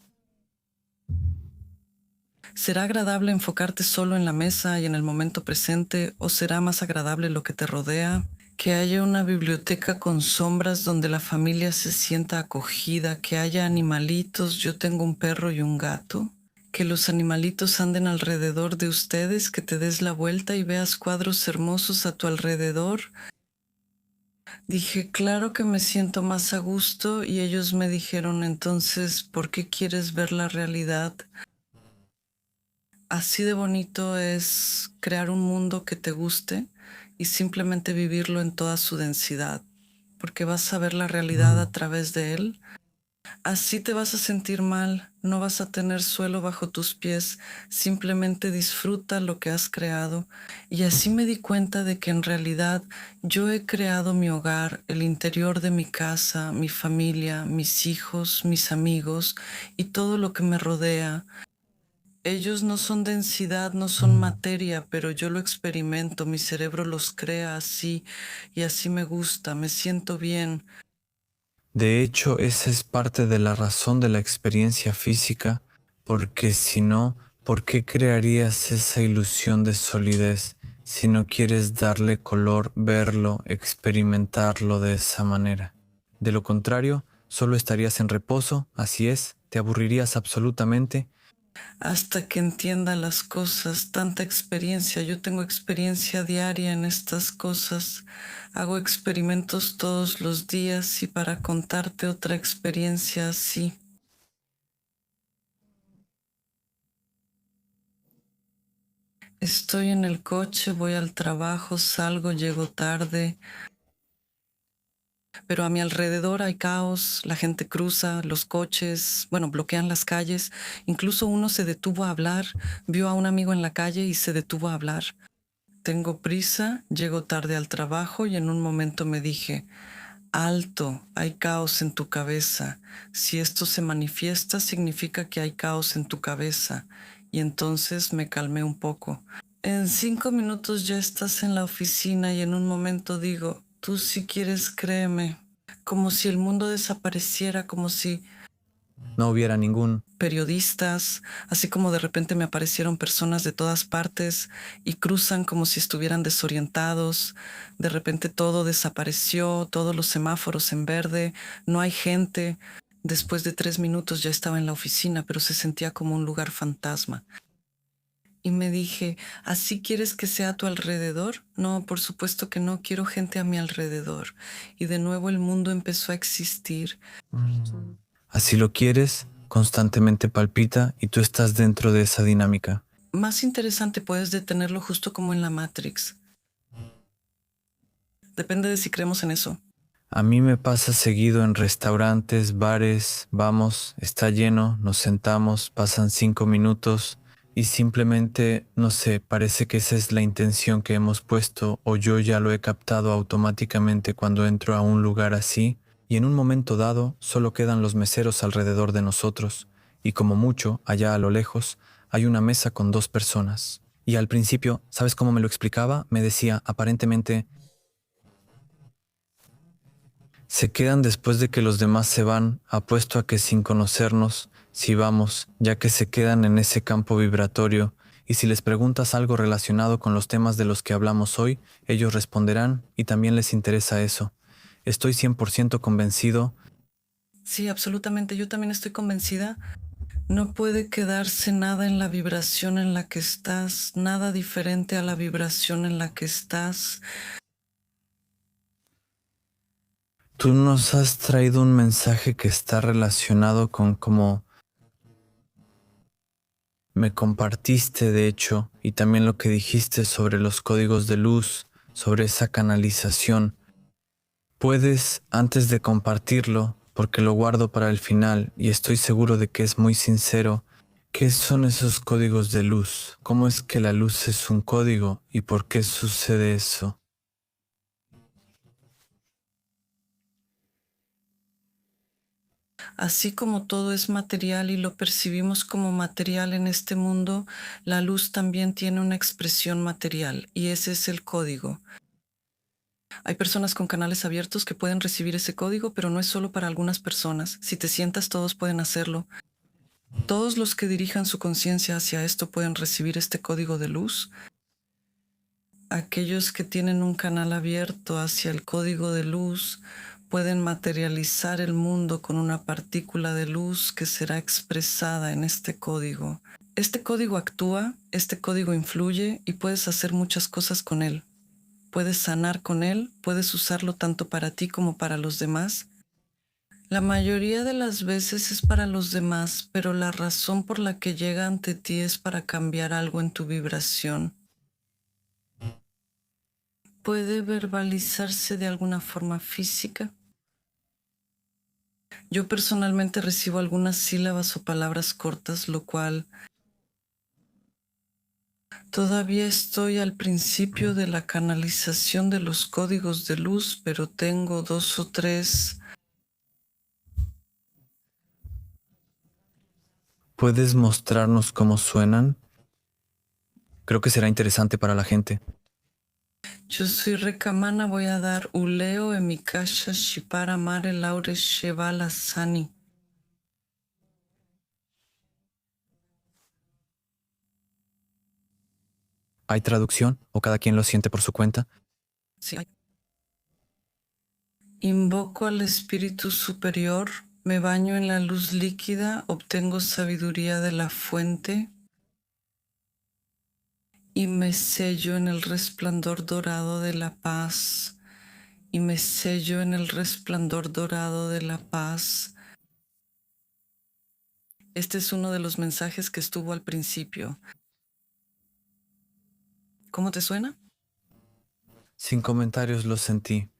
¿Será agradable enfocarte solo en la mesa y en el momento presente o será más agradable lo que te rodea? Que haya una biblioteca con sombras donde la familia se sienta acogida, que haya animalitos, yo tengo un perro y un gato. Que los animalitos anden alrededor de ustedes, que te des la vuelta y veas cuadros hermosos a tu alrededor. Dije, claro que me siento más a gusto y ellos me dijeron, entonces, ¿por qué quieres ver la realidad? Así de bonito es crear un mundo que te guste y simplemente vivirlo en toda su densidad, porque vas a ver la realidad a través de él. Así te vas a sentir mal, no vas a tener suelo bajo tus pies, simplemente disfruta lo que has creado. Y así me di cuenta de que en realidad yo he creado mi hogar, el interior de mi casa, mi familia, mis hijos, mis amigos y todo lo que me rodea. Ellos no son densidad, no son materia, pero yo lo experimento, mi cerebro los crea así y así me gusta, me siento bien. De hecho, esa es parte de la razón de la experiencia física, porque si no, ¿por qué crearías esa ilusión de solidez? si no quieres darle color, verlo, experimentarlo de esa manera. De lo contrario, solo estarías en reposo, así es, te aburrirías absolutamente. Hasta que entienda las cosas, tanta experiencia. Yo tengo experiencia diaria en estas cosas. Hago experimentos todos los días y para contarte otra experiencia así. Estoy en el coche, voy al trabajo, salgo, llego tarde, pero a mi alrededor hay caos, la gente cruza, los coches, bueno, bloquean las calles. Incluso uno se detuvo a hablar, vio a un amigo en la calle y se detuvo a hablar. Tengo prisa, llego tarde al trabajo y en un momento me dije, alto, hay caos en tu cabeza. Si esto se manifiesta, significa que hay caos en tu cabeza. Y entonces me calmé un poco. En 5 minutos ya estás en la oficina y en un momento digo, tú si quieres créeme, como si el mundo desapareciera, como si No hubiera ningún. periodistas, así como de repente me aparecieron personas de todas partes y cruzan como si estuvieran desorientados. De repente todo desapareció, todos los semáforos en verde, no hay gente. Después de 3 minutos ya estaba en la oficina, pero se sentía como un lugar fantasma. Y me dije, ¿así quieres que sea a tu alrededor? No, por supuesto que no, quiero gente a mi alrededor. Y de nuevo el mundo empezó a existir. Así lo quieres, constantemente palpita y tú estás dentro de esa dinámica. Más interesante, puedes detenerlo justo como en la Matrix. Depende de si creemos en eso. A mí me pasa seguido en restaurantes, bares, vamos, está lleno, nos sentamos, pasan 5 minutos y simplemente, no sé, parece que esa es la intención que hemos puesto o yo ya lo he captado automáticamente cuando entro a un lugar así y en un momento dado solo quedan los meseros alrededor de nosotros y como mucho, allá a lo lejos, hay una mesa con 2 personas. Y al principio, ¿sabes cómo me lo explicaba? Me decía, aparentemente, se quedan después de que los demás se van, apuesto a que sin conocernos, si vamos, ya que se quedan en ese campo vibratorio, y si les preguntas algo relacionado con los temas de los que hablamos hoy, ellos responderán y también les interesa eso. Estoy 100% convencido. Sí, absolutamente. Yo también estoy convencida. No puede quedarse nada en la vibración en la que estás, nada diferente a la vibración en la que estás. Tú nos has traído un mensaje que está relacionado con cómo me compartiste, de hecho, y también lo que dijiste sobre los códigos de luz, sobre esa canalización. Puedes, antes de compartirlo, porque lo guardo para el final y estoy seguro de que es muy sincero, ¿qué son esos códigos de luz? ¿Cómo es que la luz es un código y por qué sucede eso? Así como todo es material y lo percibimos como material en este mundo, la luz también tiene una expresión material y ese es el código. Hay personas con canales abiertos que pueden recibir ese código, pero no es solo para algunas personas. Si te sientas, todos pueden hacerlo. Todos los que dirijan su conciencia hacia esto pueden recibir este código de luz. Aquellos que tienen un canal abierto hacia el código de luz pueden materializar el mundo con una partícula de luz que será expresada en este código. Este código actúa, este código influye y puedes hacer muchas cosas con él. Puedes sanar con él, puedes usarlo tanto para ti como para los demás. La mayoría de las veces es para los demás, pero la razón por la que llega ante ti es para cambiar algo en tu vibración. ¿Puede verbalizarse de alguna forma física? Yo personalmente recibo algunas sílabas o palabras cortas, lo cual todavía estoy al principio de la canalización de los códigos de luz, pero tengo 2 o 3. ¿Puedes mostrarnos cómo suenan? Creo que será interesante para la gente. Yo soy Rekamana, voy a dar Uleo en mi kasha Shipara Mare Laure Shevala Sani. ¿Hay traducción o cada quien lo siente por su cuenta? Sí. Invoco al espíritu superior, me baño en la luz líquida, obtengo sabiduría de la fuente y me sello en el resplandor dorado de la paz. Y me sello en el resplandor dorado de la paz. Este es uno de los mensajes que estuvo al principio. ¿Cómo te suena? Sin comentarios lo sentí.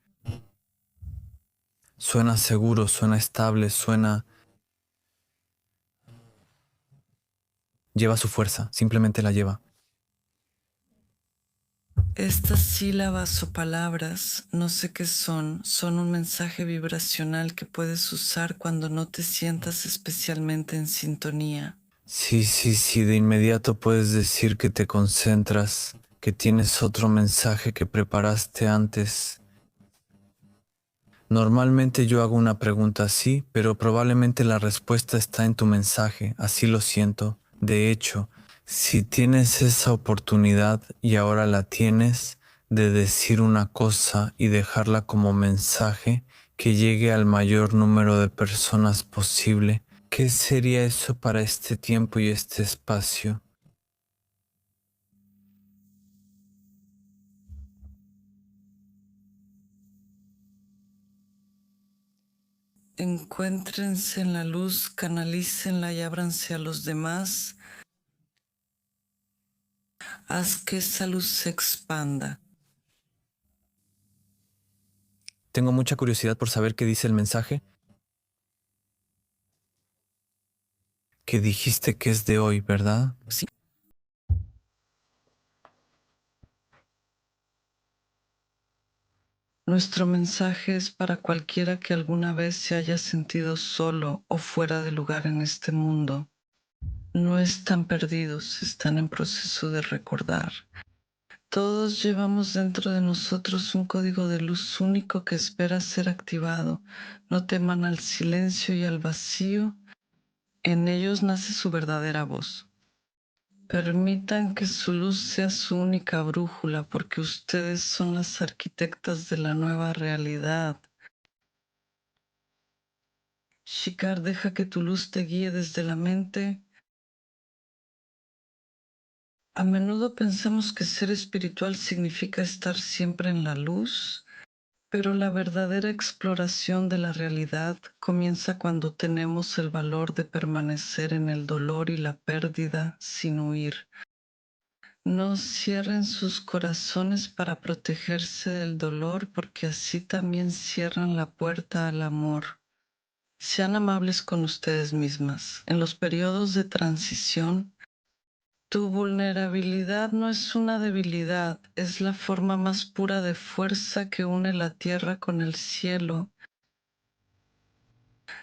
Suena seguro, suena estable, suena... Lleva su fuerza, simplemente la lleva. Estas sílabas o palabras, no sé qué son un mensaje vibracional que puedes usar cuando no te sientas especialmente en sintonía. Sí, de inmediato puedes decir que te concentras, que tienes otro mensaje que preparaste antes. Normalmente yo hago una pregunta así, pero probablemente la respuesta está en tu mensaje, así lo siento. De hecho, si tienes esa oportunidad y ahora la tienes de decir una cosa y dejarla como mensaje que llegue al mayor número de personas posible, ¿qué sería eso para este tiempo y este espacio? Encuéntrense en la luz, canalícenla y ábranse a los demás. Haz que esa luz se expanda. Tengo mucha curiosidad por saber qué dice el mensaje. Que dijiste que es de hoy, ¿verdad? Sí. Nuestro mensaje es para cualquiera que alguna vez se haya sentido solo o fuera de lugar en este mundo. No están perdidos, están en proceso de recordar. Todos llevamos dentro de nosotros un código de luz único que espera ser activado. No teman al silencio y al vacío. En ellos nace su verdadera voz. Permitan que su luz sea su única brújula, porque ustedes son las arquitectas de la nueva realidad. Shikar, deja que tu luz te guíe desde la mente. A menudo pensamos que ser espiritual significa estar siempre en la luz, pero la verdadera exploración de la realidad comienza cuando tenemos el valor de permanecer en el dolor y la pérdida sin huir. No cierren sus corazones para protegerse del dolor, porque así también cierran la puerta al amor. Sean amables con ustedes mismas. En los periodos de transición, tu vulnerabilidad no es una debilidad, es la forma más pura de fuerza que une la tierra con el cielo.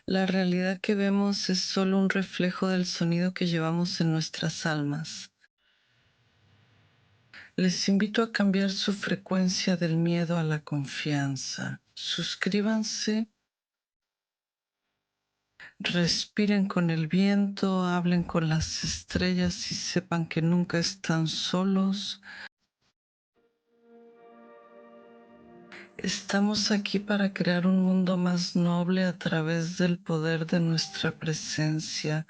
La realidad que vemos es solo un reflejo del sonido que llevamos en nuestras almas. Les invito a cambiar su frecuencia del miedo a la confianza. Suscríbanse, respiren con el viento, hablen con las estrellas y sepan que nunca están solos. Estamos aquí para crear un mundo más noble a través del poder de nuestra presencia.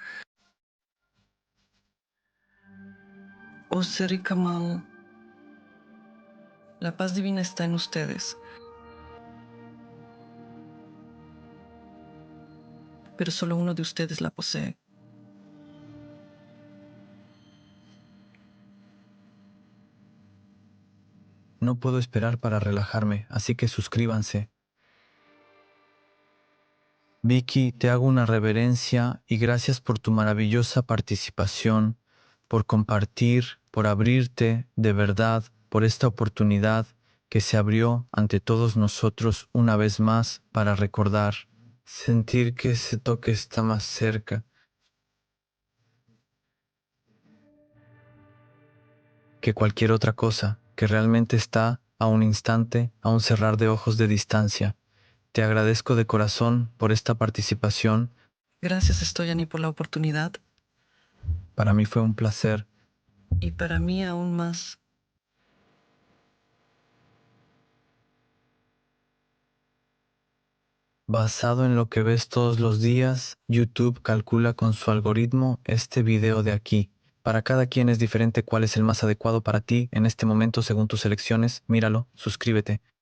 Oseri Kamal, la paz divina está en ustedes, pero solo uno de ustedes la posee. No puedo esperar para relajarme, así que suscríbanse. Vicky, te hago una reverencia y gracias por tu maravillosa participación, por compartir, por abrirte de verdad, por esta oportunidad que se abrió ante todos nosotros una vez más para recordar, sentir que ese toque está más cerca que cualquier otra cosa, que realmente está a un instante, a un cerrar de ojos de distancia. Te agradezco de corazón por esta participación. Gracias, Stoyani, por la oportunidad. Para mí fue un placer. Y para mí aún más. Basado en lo que ves todos los días, YouTube calcula con su algoritmo este video de aquí. Para cada quien es diferente cuál es el más adecuado para ti en este momento según tus elecciones. Míralo, suscríbete.